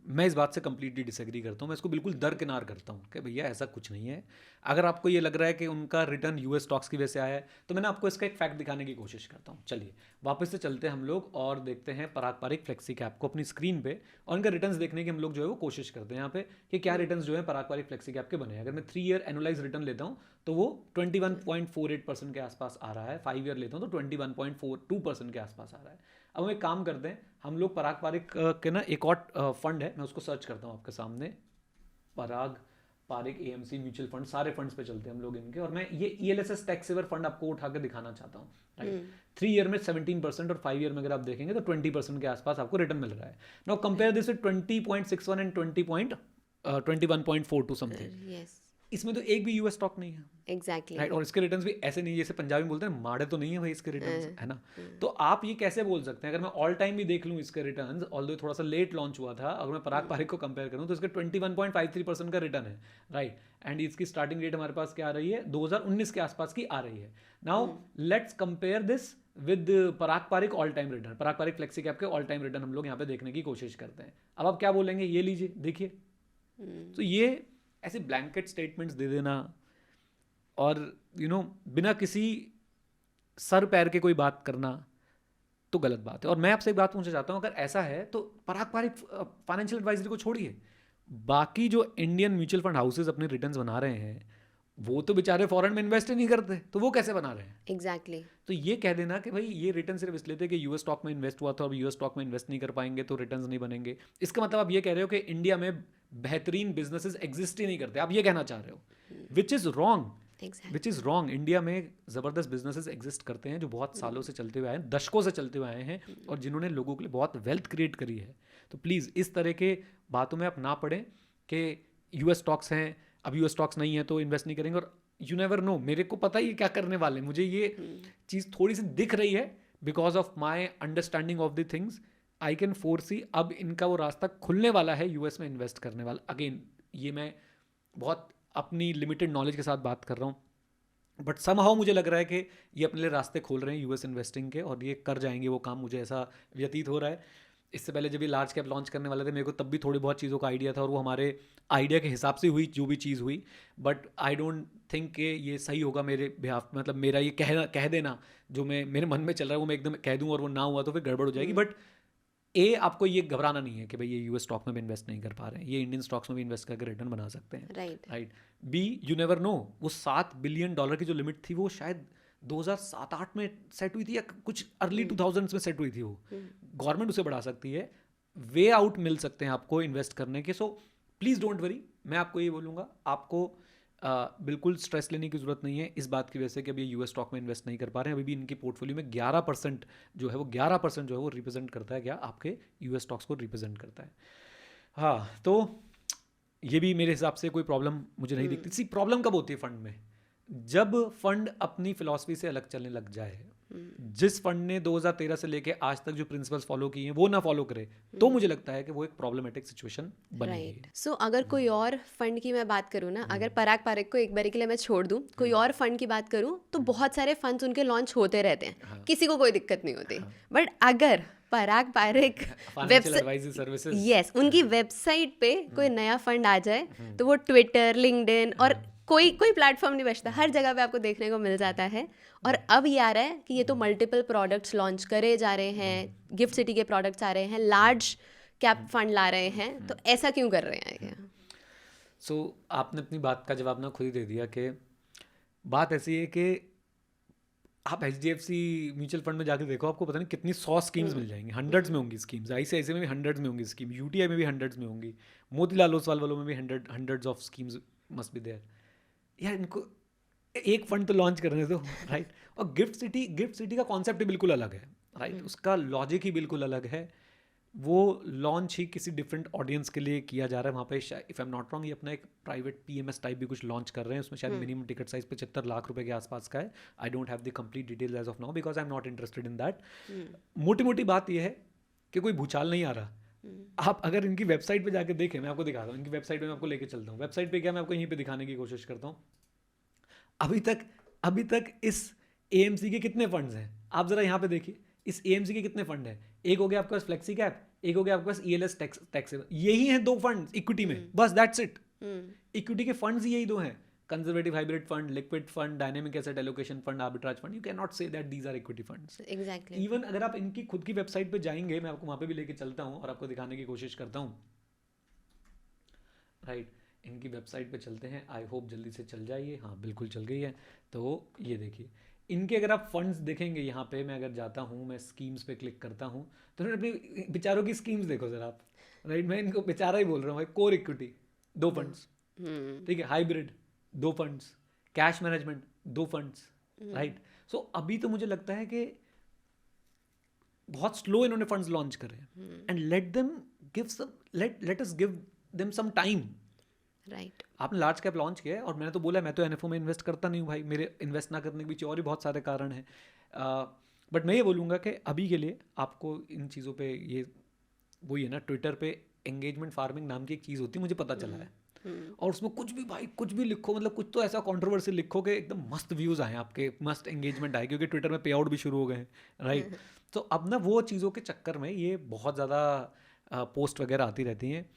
मैं इस बात से कंप्लीटली डिसएग्री करता हूँ। मैं इसको बिल्कुल दरकिनार करता हूँ कि भैया ऐसा कुछ नहीं है। अगर आपको ये लग रहा है कि उनका रिटर्न यूएस स्टॉक्स की वजह से आया है, तो मैंने आपको इसका एक फैक्ट दिखाने की कोशिश करता हूँ। चलिए वापस से चलते हैं हम लोग और देखते हैं पराग पारिक फ्लेक्सी कैप को अपनी स्क्रीन पे, और उनका रिटर्न्स देखने की हम लोग जो है वो कोशिश करते हैं यहाँ पे कि क्या रिटर्न्स जो है पराग पारिक फ्लेक्सी कैप के बने हैं। अगर मैं 3 ईयर एनुअलाइज रिटर्न लेता हूँ तो वो 21.48% के आसपास आ रहा है, 5 ईयर लेता हूँ तो 21.42% के आसपास आ रहा है। अब हम एक काम करते हैं, हम लोग पराग पारिक के ना एक और फंड है, मैं उसको सर्च करता हूँ आपके सामने, पराग पारिक एएमसी म्यूचुअल फंड, सारे फंड्स पे चलते हैं हम लोग इनके, और मैं ये ईएलएसएस टैक्स सेवर फंड आपको उठा के दिखाना चाहता हूँ, राइट। 3 ईयर में 17% और 5 ईयर में अगर आप देखेंगे तो 20% के आसपास आपको रिटर्न मिल रहा है। Now compare this with 20.61 and 21.42 something. Yes, इसमें तो एक भी यूएस स्टॉक नहीं है, एग्जैक्टली। राइट। और इसके रिटर्न्स भी ऐसे नहीं जैसे पंजाबी में बोलते हैं माड़े तो नहीं है भाई इसके रिटर्न्स, है ना। तो आप ये कैसे बोल सकते हैं, अगर मैं ऑल टाइम भी देख लूँ इसके रिटर्न्स, ऑल्दो थोड़ा सा लेट लॉन्च हुआ था, अगर मैं पराग पारिक को कंपेयर करूँ तो इसका 21.53% का रिटर्न है, राइट। एंड इसकी स्टार्टिंग रेट हमारे पास क्या आ रही है, 2019 के आसपास की आ रही है। Now let's compare this with Parag Parikh all time return, Parag Parikh flexi cap के ऑल टाइम रिटर्न हम लोग यहाँ पे देखने की कोशिश करते हैं। अब आप क्या बोलेंगे, ये लीजिए देखिए। तो ये ऐसे ब्लैंकेट स्टेटमेंट्स दे देना और बिना किसी सर पैर के कोई बात करना तो गलत बात है। और मैं आपसे एक बात पूछना चाहता हूँ, अगर ऐसा है तो पराग पारिक फाइनेंशियल एडवाइजरी को छोड़िए, बाकी जो इंडियन म्यूचुअल फंड हाउसेज अपने रिटर्न्स बना रहे हैं वो तो बेचारे फॉरेन में इन्वेस्ट ही नहीं करते, तो वो कैसे बना रहे हैं? एग्जैक्टली। तो ये कह देना कि भाई ये रिटर्न सिर्फ इसलिए थे कि यूएस स्टॉक में इन्वेस्ट हुआ था और यूएस स्टॉक में इन्वेस्ट नहीं कर पाएंगे तो रिटर्न्स नहीं बनेंगे, इसका मतलब आप ये कह रहे हो कि इंडिया में बेहतरीन बिजनेसेस एग्जिस्ट ही नहीं करते, आप ये कहना चाह रहे हो, विच इज़ रॉन्ग। इंडिया में ज़बरदस्त बिजनेसेस एग्जिस्ट करते हैं जो बहुत सालों से चलते हुए आए हैं, दशकों से चलते हुए आए हैं, और जिन्होंने लोगों के लिए बहुत वेल्थ क्रिएट करी है। तो प्लीज़ इस तरह के बातों में आप ना पड़ें कि यूएस स्टॉक्स हैं, अब यूएस स्टॉक्स नहीं है तो इन्वेस्ट नहीं करेंगे, और यू नेवर नो, मेरे को पता ही है क्या करने वाले, मुझे ये चीज़ थोड़ी सी दिख रही है because of my understanding of the things. I can foresee अब इनका वो रास्ता खुलने वाला है यूएस में इन्वेस्ट करने वाला। अगेन ये मैं बहुत अपनी लिमिटेड नॉलेज के साथ बात कर रहा हूँ, बट समहाउ मुझे लग रहा है कि ये अपने लिए रास्ते खोल रहे हैं यूएस इन्वेस्टिंग के, और ये कर जाएंगे वो काम, मुझे ऐसा व्यतीत हो रहा है। इससे पहले जब ये लार्ज कैप लॉन्च करने वाले थे मेरे को तब भी थोड़ी बहुत चीज़ों का आइडिया था, और वो हमारे आइडिया के हिसाब से हुई जो भी चीज़ हुई, बट आई डोंट थिंक कि ये सही होगा मेरे बिहाफ, मतलब मेरा ये कह देना जो मैं मेरे मन में चल रहा है वो मैं एकदम कह दूँ और वो ना हुआ तो फिर गड़बड़ हो जाएगी। बट आपको ये घबराना नहीं है कि भाई ये यूएस स्टॉक में भी इन्वेस्ट नहीं कर पा रहे हैं, ये इंडियन स्टॉक्स में भी इन्वेस्ट करके रिटर्न बना सकते हैं, right. Be, you never know, वो $7 बिलियन की जो लिमिट थी वो शायद 2007-8 में सेट हुई थी या कुछ अर्ली 2000s में सेट हुई थी, वो गवर्नमेंट उसे बढ़ा सकती है। वे आउट मिल सकते हैं आपको इन्वेस्ट करने के. So please don't worry. मैं आपको ये बोलूँगा, आपको बिल्कुल स्ट्रेस लेने की ज़रूरत नहीं है इस बात की वजह से कि अभी यूएस स्टॉक में इन्वेस्ट नहीं कर पा रहे हैं. अभी भी इनकी पोर्टफोलियो में 11% जो है वो 11% जो है वो रिप्रेजेंट करता है क्या, आपके यूएस स्टॉक्स को रिप्रेजेंट करता है. हाँ, तो ये भी मेरे हिसाब से कोई प्रॉब्लम मुझे नहीं दिखती. सी प्रॉब्लम कब होती है फंड में, जब फंड अपनी फिलॉसफी से अलग चलने लग जाए. जिस फंड ने 2013 से लेके आज तक जो प्रिंसिपल्स फॉलो किए हैं वो ना फॉलो करे, तो मुझे लगता है कि वो एक प्रॉब्लमेटिक सिचुएशन बनेगी. राइट. सो अगर कोई और फंड की मैं बात करूँ ना, अगर पराग पारेख को एक बारी के लिए मैं छोड़ दूँ, कोई और फंड की बात करूँ, तो बहुत सारे फंड्स उनके लॉन्च होते रहते हैं, किसी को कोई दिक्कत नहीं होती. बट अगर पराग पारेख सर्विसेज उनकी वेबसाइट पे कोई नया फंड आ जाए, तो वो ट्विटर, लिंक्डइन और कोई प्लेटफॉर्म नहीं बचता, हर जगह पे आपको देखने को मिल जाता है. और अब ये आ रहा है कि ये तो मल्टीपल प्रोडक्ट्स लॉन्च करे जा रहे हैं, गिफ्ट सिटी के प्रोडक्ट्स आ रहे हैं, लार्ज कैप फंड ला रहे हैं, तो ऐसा क्यों कर रहे हैं ये? सो आपने अपनी बात का जवाब ना खुद ही दे दिया कि बात ऐसी है कि आप HDFC म्यूचुअल फंड में जाके देखो, आपको पता नहीं कितनी 100 स्कीम्स मिल जाएंगी, हंड्रेड्स में होंगी स्कीम्स. ICICI में भी हंड्रेड्स में होंगी स्कीम, UTI में भी हंड्रेड्स में होंगी, मोतीलाल ओसवाल वालों में भी hundreds of schemes must be there. यार इनको एक फंड तो लॉन्च करने दो, राइट. और गिफ्ट सिटी का कॉन्सेप्ट ही बिल्कुल अलग है, राइट. उसका लॉजिक ही बिल्कुल अलग है. वो लॉन्च ही किसी डिफरेंट ऑडियंस के लिए किया जा रहा है. वहाँ पे if I am not wrong, ये अपना एक प्राइवेट PMS टाइप भी कुछ लॉन्च कर रहे हैं. उसमें शायद मिनिमम टिकट साइज 75 लाख रुपए के आसपास का है. I don't have the complete details as of now because I am not interested in that. मोटी मोटी बात ये है कि कोई भूचाल नहीं आ रहा. आप अगर इनकी वेबसाइट पे जाके देखें, मैं आपको दिखाता हूँ इनकी वेबसाइट पे, मैं आपको लेके चलता हूँ. वेबसाइट पे क्या, मैं आपको यहीं पे दिखाने की कोशिश करता हूँ. अभी तक इस AMC के कितने फंड्स हैं, आप जरा यहाँ पे देखिए. इस AMC के कितने फंड हैं? एक हो गया आपके पास फ्लेक्सी कैप, एक हो गया आपके पास ELS टैक्सेबल. यही हैं दो फंड्स इक्विटी में, बस दैट्स इट. इक्विटी के फंड्स यही दो हैं, conservative hybrid fund, liquid fund, dynamic asset allocation fund, arbitrage fund. You can not say that these are equity funds. Exactly. Even अगर आप इनकी खुद की वेबसाइट पे जाएंगे, मैं आपको वहाँ पे भी लेके चलता हूँ और आपको दिखाने की कोशिश करता हूँ, राइट. इनकी वेबसाइट पे चलते हैं. आई होप जल्दी से चल जाइए. हाँ बिल्कुल चल गई है. तो ये देखिए इनके अगर आप फंड्स देखेंगे, यहाँ पे मैं अगर जाता हूँ, मैं स्कीम्स पे क्लिक करता हूँ, तो अपने बेचारों की स्कीम्स देखो सर आप, राइट. मैं इनको बेचारा ही बोल रहा हूँ भाई. कोर इक्विटी 2 फंड्स, ठीक है. Hybrid 2 funds, cash management 2 funds, right. So अभी तो मुझे लगता है कि बहुत स्लो इन्होंने फंड्स लॉन्च करे and let us give them some time, right. आपने लार्ज कैप लॉन्च किया है और मैंने तो बोला मैं तो NFO में इन्वेस्ट करता नहीं हूँ भाई. मेरे इन्वेस्ट ना करने के पीछे और भी बहुत सारे कारण हैं. बट मैं ये बोलूँगा कि अभी के लिए आपको इन चीज़ों पे ये वही है ना, ट्विटर पे एंगेजमेंट फार्मिंग नाम की एक चीज़ होती है, मुझे पता चला है. और उसमें कुछ भी भाई कुछ भी लिखो, मतलब कुछ तो ऐसा कंट्रोवर्सी लिखो कि एकदम मस्त व्यूज़ आए आपके, मस्त एंगेजमेंट आए, क्योंकि ट्विटर में पे आउट भी शुरू हो गए हैं, राइट. तो अब ना वो चीज़ों के चक्कर में ये बहुत ज़्यादा पोस्ट वगैरह आती रहती हैं.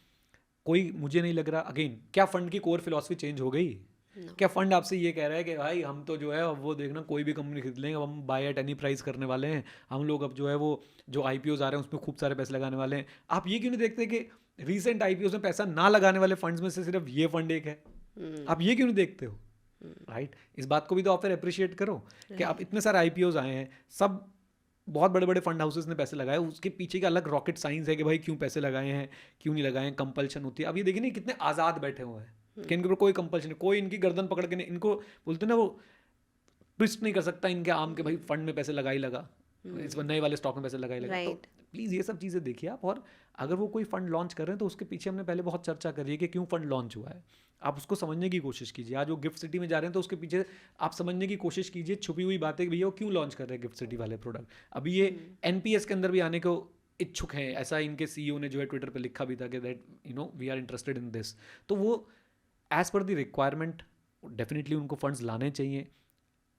कोई मुझे नहीं लग रहा, अगेन क्या फंड की कोर फिलॉसफी चेंज हो गई? क्या फंड आपसे ये कह रहा है कि भाई हम तो जो है अब वो देखना कोई भी कंपनी खरीद लेंगे, अब हम बाय एट एनी प्राइस करने वाले हैं, हम लोग अब जो है वो जो IPOs आ रहे हैं उसमें खूब सारे पैसे लगाने वाले हैं. आप ये क्यों नहीं देखते कि रीसेंट IPOs में पैसा ना लगाने वाले फंड्स में से सिर्फ ये फंड एक है? आप ये क्यों नहीं देखते हो, राइट. इस बात को भी तो आप फिर अप्रिशिएट करो कि आप इतने सारे IPOs आए हैं, सब बहुत बड़े बड़े फंड हाउसेस ने पैसे लगाए, उसके पीछे का अलग रॉकेट साइंस है कि भाई क्यों पैसे लगाए हैं, क्यों नहीं लगाए हैं, कंपल्शन होती है. अब ये देखिए नहीं कितने आज़ाद बैठे हुए हैं कि इनके ऊपर कोई कंपल्शन नहीं, कोई इनकी गर्दन पकड़ के नहीं, इनको बोलते ना वो ट्विस्ट नहीं कर सकता इनके आम के भाई फंड में पैसे लगा ही लगा, इस नए वाले स्टॉक में पैसे लगा ही लगा. तो प्लीज़ ये सब चीज़ें देखिए आप. और अगर वो कोई फंड लॉन्च कर रहे हैं तो उसके पीछे हमने पहले बहुत चर्चा करी है कि क्यों फंड लॉन्च हुआ है. आप उसको समझने की कोशिश कीजिए. आज वो गिफ्ट सिटी में जा रहे हैं तो उसके पीछे आप समझने की कोशिश कीजिए छुपी हुई बातें कि भैया वो क्यों लॉन्च कर रहे हैं गिफ्ट सिटी वाले प्रोडक्ट. अभी ये NPS के अंदर भी आने को इच्छुक हैं, ऐसा इनके CEO ने जो है ट्विटर पर लिखा भी था कि that we are interested in this. तो वो as per the requirement definitely उनको फंड्स लाने चाहिए.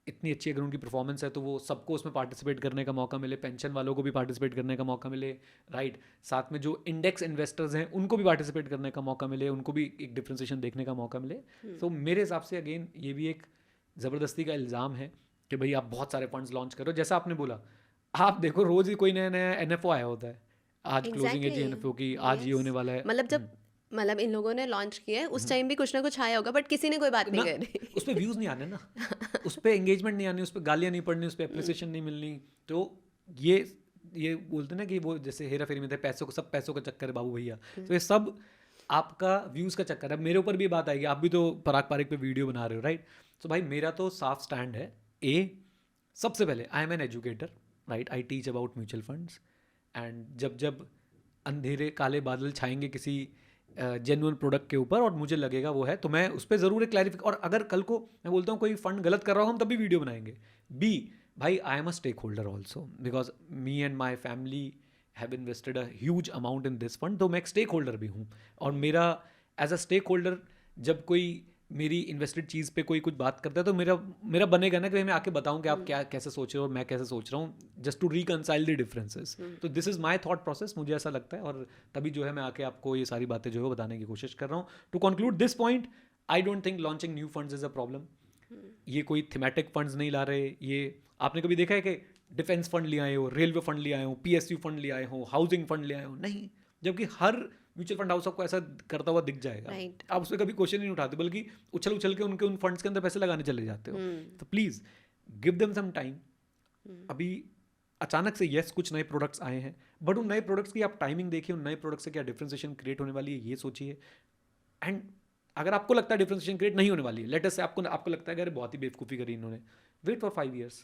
इतनी अच्छी अगर उनकी परफॉर्मेंस है तो वो सबको उसमें पार्टिसिपेट करने का मौका मिले, पेंशन वालों को भी पार्टिसिपेट करने का मौका मिले, राइट. साथ में जो इंडेक्स इन्वेस्टर्स हैं उनको भी पार्टिसिपेट करने का मौका मिले, उनको भी एक डिफ्रेंसिएशन देखने का मौका मिले. तो मेरे हिसाब से अगेन ये भी एक ज़बरदस्ती का इल्ज़ाम है कि भाई आप बहुत सारे फंड्स लॉन्च करो. जैसा आपने बोला, आप देखो रोज़ ही कोई नया नया NFO आया होता है. आज क्लोजिंग है जी NFO की, आज ये होने वाला है. मतलब इन लोगों ने लॉन्च किया है उस टाइम भी कुछ ना कुछ आया होगा, बट किसी ने कोई बात नहीं करी. उस पर व्यूज़ नहीं आने ना, उस पर एंगेजमेंट नहीं आनी, उस पर गालियाँ नहीं पड़नी, उस पर एप्रिसिएशन नहीं मिलनी. तो ये ये बोलते हैं ना कि वो जैसे हेरा फेरी में थे, पैसों को, सब पैसों का चक्कर है बाबू भैया, तो ये सब आपका व्यूज़ का चक्कर है। मेरे ऊपर भी बात आएगी, आप भी तो पराग पारिक पे वीडियो बना रहे हो, राइट? तो भाई मेरा तो साफ स्टैंड है, सबसे पहले I am an educator, right? I teach about mutual funds, and जब जब अंधेरे काले बादल छाएंगे किसी जेन्युइन प्रोडक्ट के ऊपर और मुझे लगेगा वो है, तो मैं उस पर ज़रूर एक क्लैरिफिक, और अगर कल को मैं बोलता हूँ कोई फंड गलत कर रहा हूँ, हम तब भी वीडियो बनाएंगे। भाई I am a stakeholder also, because me and my family have invested a huge amount in this fund, तो मैं एक स्टेक होल्डर भी हूँ। और मेरा एज अ स्टेक होल्डर जब कोई मेरी इन्वेस्टेड चीज़ पे कोई कुछ बात करता है, तो मेरा बनेगा ना कि मैं आके बताऊं कि आप क्या कैसे सोच रहे हो और मैं कैसे सोच रहा हूँ, just to reconcile the differences. तो this is my thought process, मुझे ऐसा लगता है, और तभी जो है मैं आके आपको ये सारी बातें जो है वो बताने की कोशिश कर रहा हूँ। To conclude this point, I don't think launching new funds is a problem. ये कोई थीमेटिक फंड्स नहीं ला रहे। ये आपने कभी देखा है कि डिफेंस फंड ले आए हो, रेलवे फंड ले आए हो, PSU फंड ले आए हो, हाउसिंग फंड ले आए हो? नहीं, जबकि हर म्यूचुअल फंड हाउस आपको ऐसा करता हुआ दिख जाएगा, Right. आप उसमें कभी क्वेश्चन नहीं उठाते, बल्कि उछल उछल के उन फंड्स के अंदर पैसे लगाने चले जाते हो। तो please give them some time. अभी अचानक से यस कुछ नए प्रोडक्ट्स आए हैं, बट उन नए प्रोडक्ट्स की आप टाइमिंग देखिए, उन नए प्रोडक्ट्स से क्या डिफरेंशिएशन क्रिएट होने वाली है ये सोचिए। एंड अगर आपको लगता है डिफरेंशिएशन क्रिएट नहीं होने वाली है, लेटेस्ट से आपको लगता है कि अरे बहुत ही बेवकूफ़ी करी इन्होंने, वेट फॉर 5 years,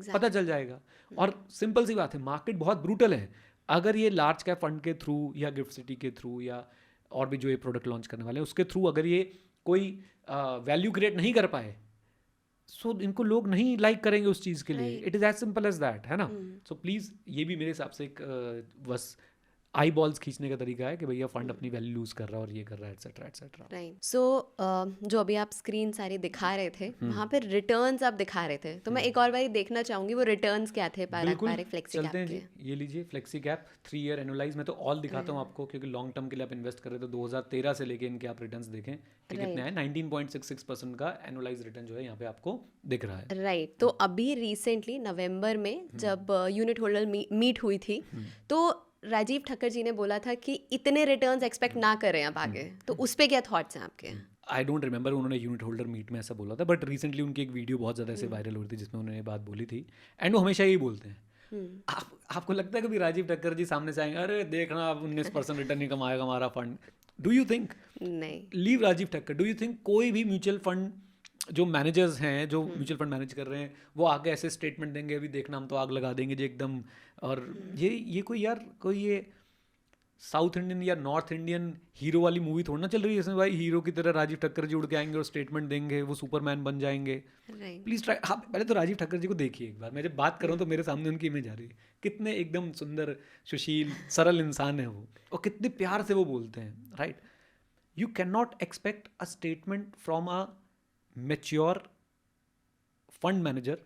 पता चल जाएगा। और सिंपल सी बात है, मार्केट बहुत ब्रूटल है। अगर ये लार्ज कैप फंड के थ्रू या गिफ्ट सिटी के थ्रू या और भी जो ये प्रोडक्ट लॉन्च करने वाले हैं उसके थ्रू अगर ये कोई वैल्यू क्रिएट नहीं कर पाए, सो इनको लोग नहीं लाइक करेंगे उस चीज़ के लिए। It is as simple as that, है ना? सो प्लीज़, ये भी मेरे हिसाब से एक बस आई बॉल्स खींचने का तरीका है कि भैया फंड अपनी वैल्यू लूज कर रहा है और ये कर रहा है, एटसेट्रा एटसेट्रा। राइट। सो जो अभी आप स्क्रीन सारी दिखा रहे थे, वहाँ पे रिटर्न्स आप दिखा रहे थे, तो मैं एक और बार देखना चाहूंगी वो रिटर्न्स क्या थे पारंपरिक फ्लेक्सी कैप चलते हैं के। जी, ये लीजिए फ्लेक्सी कैप 3 year एनुलाइज। मैं तो ऑल दिखाता हूँ आपको, क्योंकि लॉन्ग टर्म के लिए आप इन्वेस्ट कर रहे हो तो 2013 से लेके इनके आप रिटर्न्स देखें कि कितने हैं। 19.66% का एनुलाइज रिटर्न जो है यहाँ पे आपको दिख रहा है। राइट। तो अभी रिसेंटली नवंबर में जब यूनिट होल्डर मीट हुई थी, तो राजीव ठक्कर जी ने बोला था कि इतने रिटर्न्स एक्सपेक्ट ना करें अब आगे, तो उस पे क्या थॉट्स हैं आपके? आई डोंट रिमेंबर उन्होंने यूनिट होल्डर मीट में ऐसा बोला था, बट रिसेंटली उनकी एक वीडियो बहुत ज़्यादा ऐसे वायरल हो रही थी जिसमें उन्होंने ये बात बोली थी, एंड वो हमेशा यही बोलते हैं। आपको लगता है कभी राजीव ठक्कर जी सामने से आएंगे, अरे देखना अब 19% रिटर्न नहीं कमाएगा हमारा फंड? Do you think? नहीं। Leave Rajeev Thakkar. Do you think कोई भी म्यूचुअल फंड जो मैनेजर्स हैं, जो म्यूचुअल फंड मैनेज कर रहे हैं, वो आगे ऐसे स्टेटमेंट देंगे, अभी देखना हम तो आग लगा देंगे जी एकदम? और ये कोई यार कोई ये साउथ इंडियन या नॉर्थ इंडियन हीरो वाली मूवी थोड़ी ना चल रही है इसमें भाई हीरो की तरह राजीव ठक्कर जी उड़ के आएंगे और स्टेटमेंट देंगे, वो सुपरमैन बन जाएंगे। राइट। Please try. हाँ, पहले तो राजीव ठक्कर जी को देखिए एक बार। मैं जब बात कर रहा हूँ तो मेरे सामने उनकी इमेज आ रही है, कितने एकदम सुंदर सुशील सरल इंसान है वो, और कितने प्यार से वो बोलते हैं, right? You can not expect a statement from a mature fund manager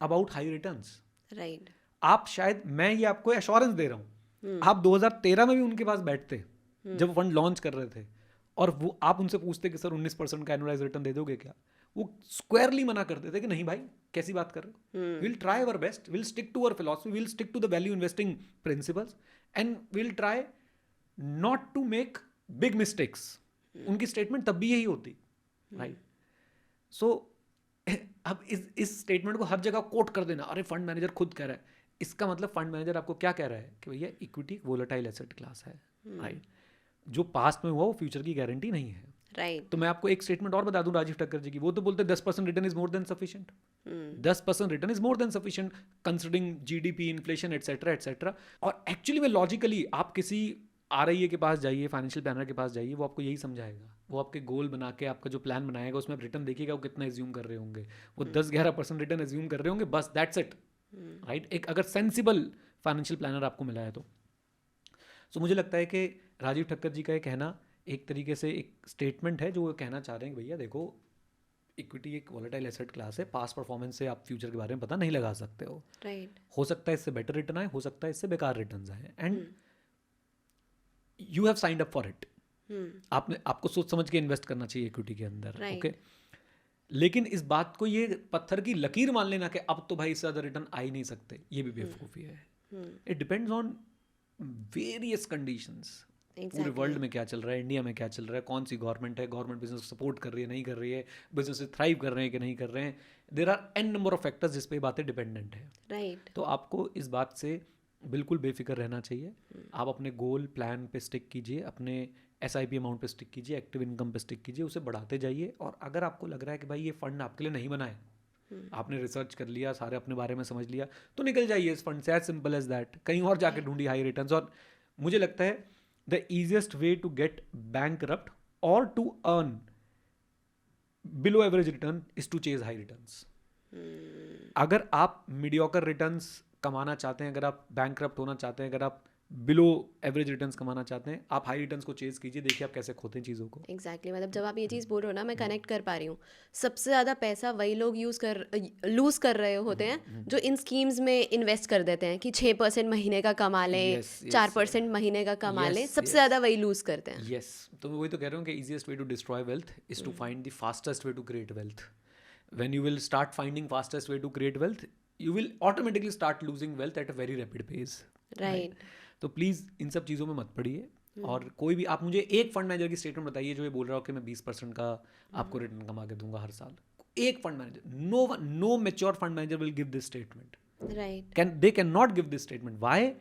about high returns. Right. आप शायद, मैं ये आपको एश्योरेंस दे रहा हूँ, आप 2013 में भी उनके पास बैठते जब वो फंड लॉन्च कर रहे थे, और वो आप उनसे पूछते कि सर 19% का एनुअलाइज रिटर्न दे दोगे क्या, वो स्क्वायरली मना करते थे कि नहीं भाई, कैसी बात कर रहे हो, will try our best, will stick to our philosophy, will stick to the value investing principles, and will try not to make big mistakes. उनकी स्टेटमेंट तब भी यही होती, राइट? सो अब इस स्टेटमेंट को हर जगह कोट कर देना, अरे फंड मैनेजर खुद कह रहा है, इसका मतलब फंड मैनेजर आपको क्या कह रहा है कि भैया इक्विटी एक वोलेटाइल एसेट क्लास है, राइट? जो पास्ट में हुआ वो फ्यूचर की गारंटी नहीं है, राइट। तो मैं आपको एक स्टेटमेंट और बता दूं राजीव ठक्कर जी की, वो तो बोलते हैं 10% return is more than sufficient. 10% return is more than sufficient considering GDP, inflation etcetera etcetera. और एक्चुअली में लॉजिकली आप किसी RIA के पास जाइए, फाइनेंशियल प्लानर के पास जाइए, वो आपको यही समझाएगा, वो आपके गोल बना के आपका जो प्लान बनाएगा उसमें आप रिटर्न देखिएगा वो कितना एज्यूम कर रहे होंगे, वो 10-11% रिटर्न एज्यूम कर रहे होंगे, बस दैट्स इट, राइट? एक अगर सेंसिबल फाइनेंशियल प्लानर आपको मिला है तो। सो मुझे लगता है कि राजीव ठक्कर जी का ये कहना एक तरीके से एक स्टेटमेंट है जो वो कहना चाह रहे हैं कि भैया देखो, इक्विटी एक वोलेटाइल एसेट क्लास है, पास्ट परफॉर्मेंस से आप फ्यूचर के बारे में पता नहीं लगा सकते हो, राइट। हो सकता है इससे बेटर रिटर्न आए, हो सकता है इससे बेकार रिटर्न आए, and you have signed up for it. आपको सोच समझ के इन्वेस्ट करना चाहिए इक्विटी के अंदर, ओके? लेकिन इस बात को ये पत्थर की लकीर मान लेना कि अब तो भाई इससे ज़्यादा रिटर्न आ ही नहीं सकते, ये भी बेवकूफ़ी है। It depends on various conditions, पूरे वर्ल्ड में क्या चल रहा है, इंडिया में क्या चल रहा है, कौन सी गवर्नमेंट है, गवर्नमेंट बिजनेस को सपोर्ट कर रही है नहीं कर रही है, बिजनेस थ्राइव कर रहे हैं कि नहीं कर रहे हैं, there are n number of factors जिस पे बातें डिपेंडेंट है, राइट। तो आपको इस बात से बिल्कुल बेफिक्र रहना चाहिए। आप अपने गोल प्लान पे स्टिक कीजिए, अपने SIP अमाउंट पे स्टिक कीजिए, एक्टिव इनकम पे स्टिक कीजिए, उसे बढ़ाते जाइए। और अगर आपको लग रहा है कि भाई ये फंड आपके लिए नहीं बना है, आपने रिसर्च कर लिया, सारे अपने बारे में समझ लिया, तो निकल जाइए इस फंड से, एज सिंपल एज दैट। कहीं और जाके ढूंढिए हाई रिटर्न्स। और मुझे लगता है the easiest way to get bankrupt और to earn below average return is to chase high returns. अगर आप मीडियोकर रिटर्न्स कमाना चाहते हैं, अगर आप बैंकरप्ट होना चाहते हैं, अगर आप बिलो एवरेज रिटर्न्स कमाना चाहते हैं, आप हाई रिटर्न्स को चेज कीजिए, देखिए आप कैसे खोते हैं चीज़ों को। एग्जैक्टली मतलब जब आप ये चीज़ बोल रहे हो ना, मैं कनेक्ट कर पा रही हूँ। सबसे ज़्यादा पैसा वही लोग लूज कर रहे होते हैं जो इन स्कीम्स में इन्वेस्ट कर देते हैं कि 6% महीने का कमा लें, 4% महीने का कमा लें, सबसे ज़्यादा वही लूज करते हैं। यस, तो मैं वही तो कह रहा हूँ कि easiest way to destroy wealth is to find the fastest way to create wealth. When you will start finding fastest way to create wealth, you will automatically start losing wealth at a very rapid pace. Right. तो please इन सब चीज़ों में मत पड़िए। और कोई भी आप मुझे एक फंड मैनेजर की स्टेटमेंट बताइए जो ये बोल रहा हो कि मैं 20% का आपको रिटर्न कमा के दूंगा हर साल। एक fund manager, no mature fund manager will give this statement. Right. They can not give this statement. Why?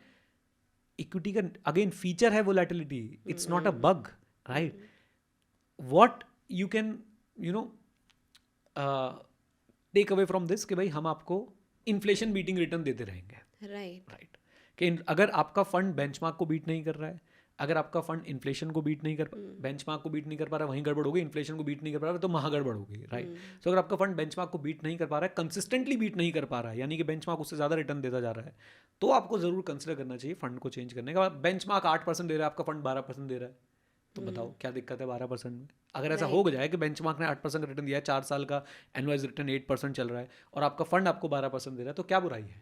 Equity का अगेन फीचर है volatility, it's not a bug, right? What you can take away from this कि भाई हम आपको inflation beating return देते रहेंगे। Right कि अगर आपका फंड बेंचमार्क को बीट नहीं कर रहा है, अगर आपका फंड इन्फ्लेशन को बीट नहीं कर बेंचमार्क को बीट नहीं कर पा रहा है, वहीं गड़बड़ होगी। इन्फ्लेशन को बीट नहीं कर पा रहा है तो महागड़बड़ होगी, राइट? सो अगर आपका फंड बेंचमार्क को बीट नहीं कर पा रहा है, कंसिस्टेंटली बीट नहीं कर पा रहा है, यानी कि बेंचमार्क उससे ज़्यादा रिटर्न देता जा रहा है, तो आपको ज़रूर कंसिडर करना चाहिए फंड को चेंज करने का। बेंचमार्क 8% दे रहा है, आपका फंड 12% दे रहा है, तो बताओ क्या दिक्कत है 12% में? अगर ऐसा हो जाए कि बेंचमार्क ने 8% रिटर्न दिया है, 4 साल का एनुअलाइज रिटर्न 8% चल रहा है और आपका फंड आपको 12% दे रहा है, तो क्या बुराई है,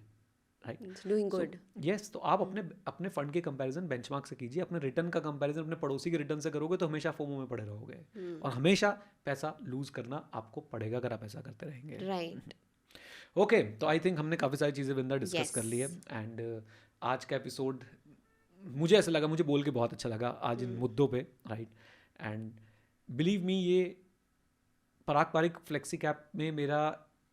राइट? Doing good. यस, तो आप अपने फंड के कंपैरिजन बेंचमार्क से कीजिए, अपने रिटर्न का कंपैरिजन अपने पड़ोसी के रिटर्न से करोगे तो हमेशा फोमो में पड़े रहोगे और हमेशा पैसा लूज करना आपको पड़ेगा अगर आप ऐसा करते रहेंगे, राइट? ओके, तो आई थिंक हमने काफ़ी सारी चीज़ें विंदा डिस्कस कर ली है। एंड आज का एपिसोड मुझे ऐसा लगा, मुझे बोल के बहुत अच्छा लगा आज इन मुद्दों पे, राइट? एंड बिलीव मी, ये पराग पारिक फ्लेक्सी कैप में मेरा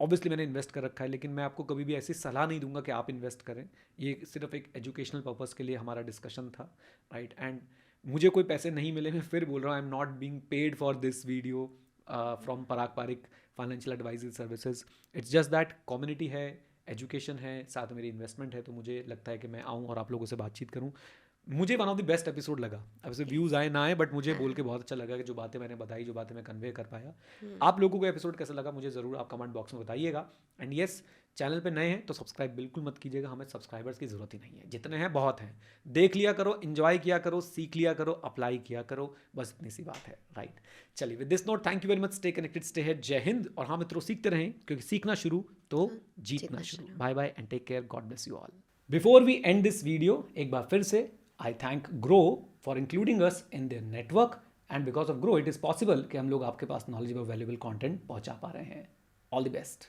ऑब्वियसली मैंने इन्वेस्ट कर रखा है, लेकिन मैं आपको कभी भी ऐसी सलाह नहीं दूंगा कि आप इन्वेस्ट करें। ये सिर्फ एक एजुकेशनल पर्पस के लिए हमारा डिस्कशन था, राइट? एंड मुझे कोई पैसे नहीं मिले, मैं फिर बोल रहा हूँ, I am not being paid for this video from Parag Parikh financial advisory services. It's just that community है, एजुकेशन है, साथ में मेरी इन्वेस्टमेंट है, तो मुझे लगता है कि मैं आऊँ और आप लोगों से बातचीत करूँ। मुझे one of the best episode लगा। अब से व्यूज़ आए ना आए, बट मुझे बोल के बहुत अच्छा लगा कि जो बातें मैंने बताई, जो बातें मैं कन्वे कर पाया। आप लोगों को एपिसोड कैसा लगा मुझे ज़रूर आप कमेंट बॉक्स में बताइएगा। एंड येस, चैनल पे नए हैं तो सब्सक्राइब बिल्कुल मत कीजिएगा, हमें सब्सक्राइबर्स की ज़रूरत ही नहीं है, जितने हैं बहुत हैं। देख लिया करो, इन्जॉय किया करो, सीख लिया करो, अप्लाई किया करो, बस इतनी सी बात है, राइट? चलिए, with this note, thank you very much, stay connected, stay head, जय हिंद। और हाँ मित्रों, सीखते रहें, क्योंकि सीखना शुरू तो जीतना शुरू। Bye bye and take care, God bless you all. Before we end this video, एक बार फिर से I thank Grow for including us in their network, and because of Grow it is possible कि हम लोग आपके पास knowledgeable valuable content पहुंचा पा रहे हैं। All the best.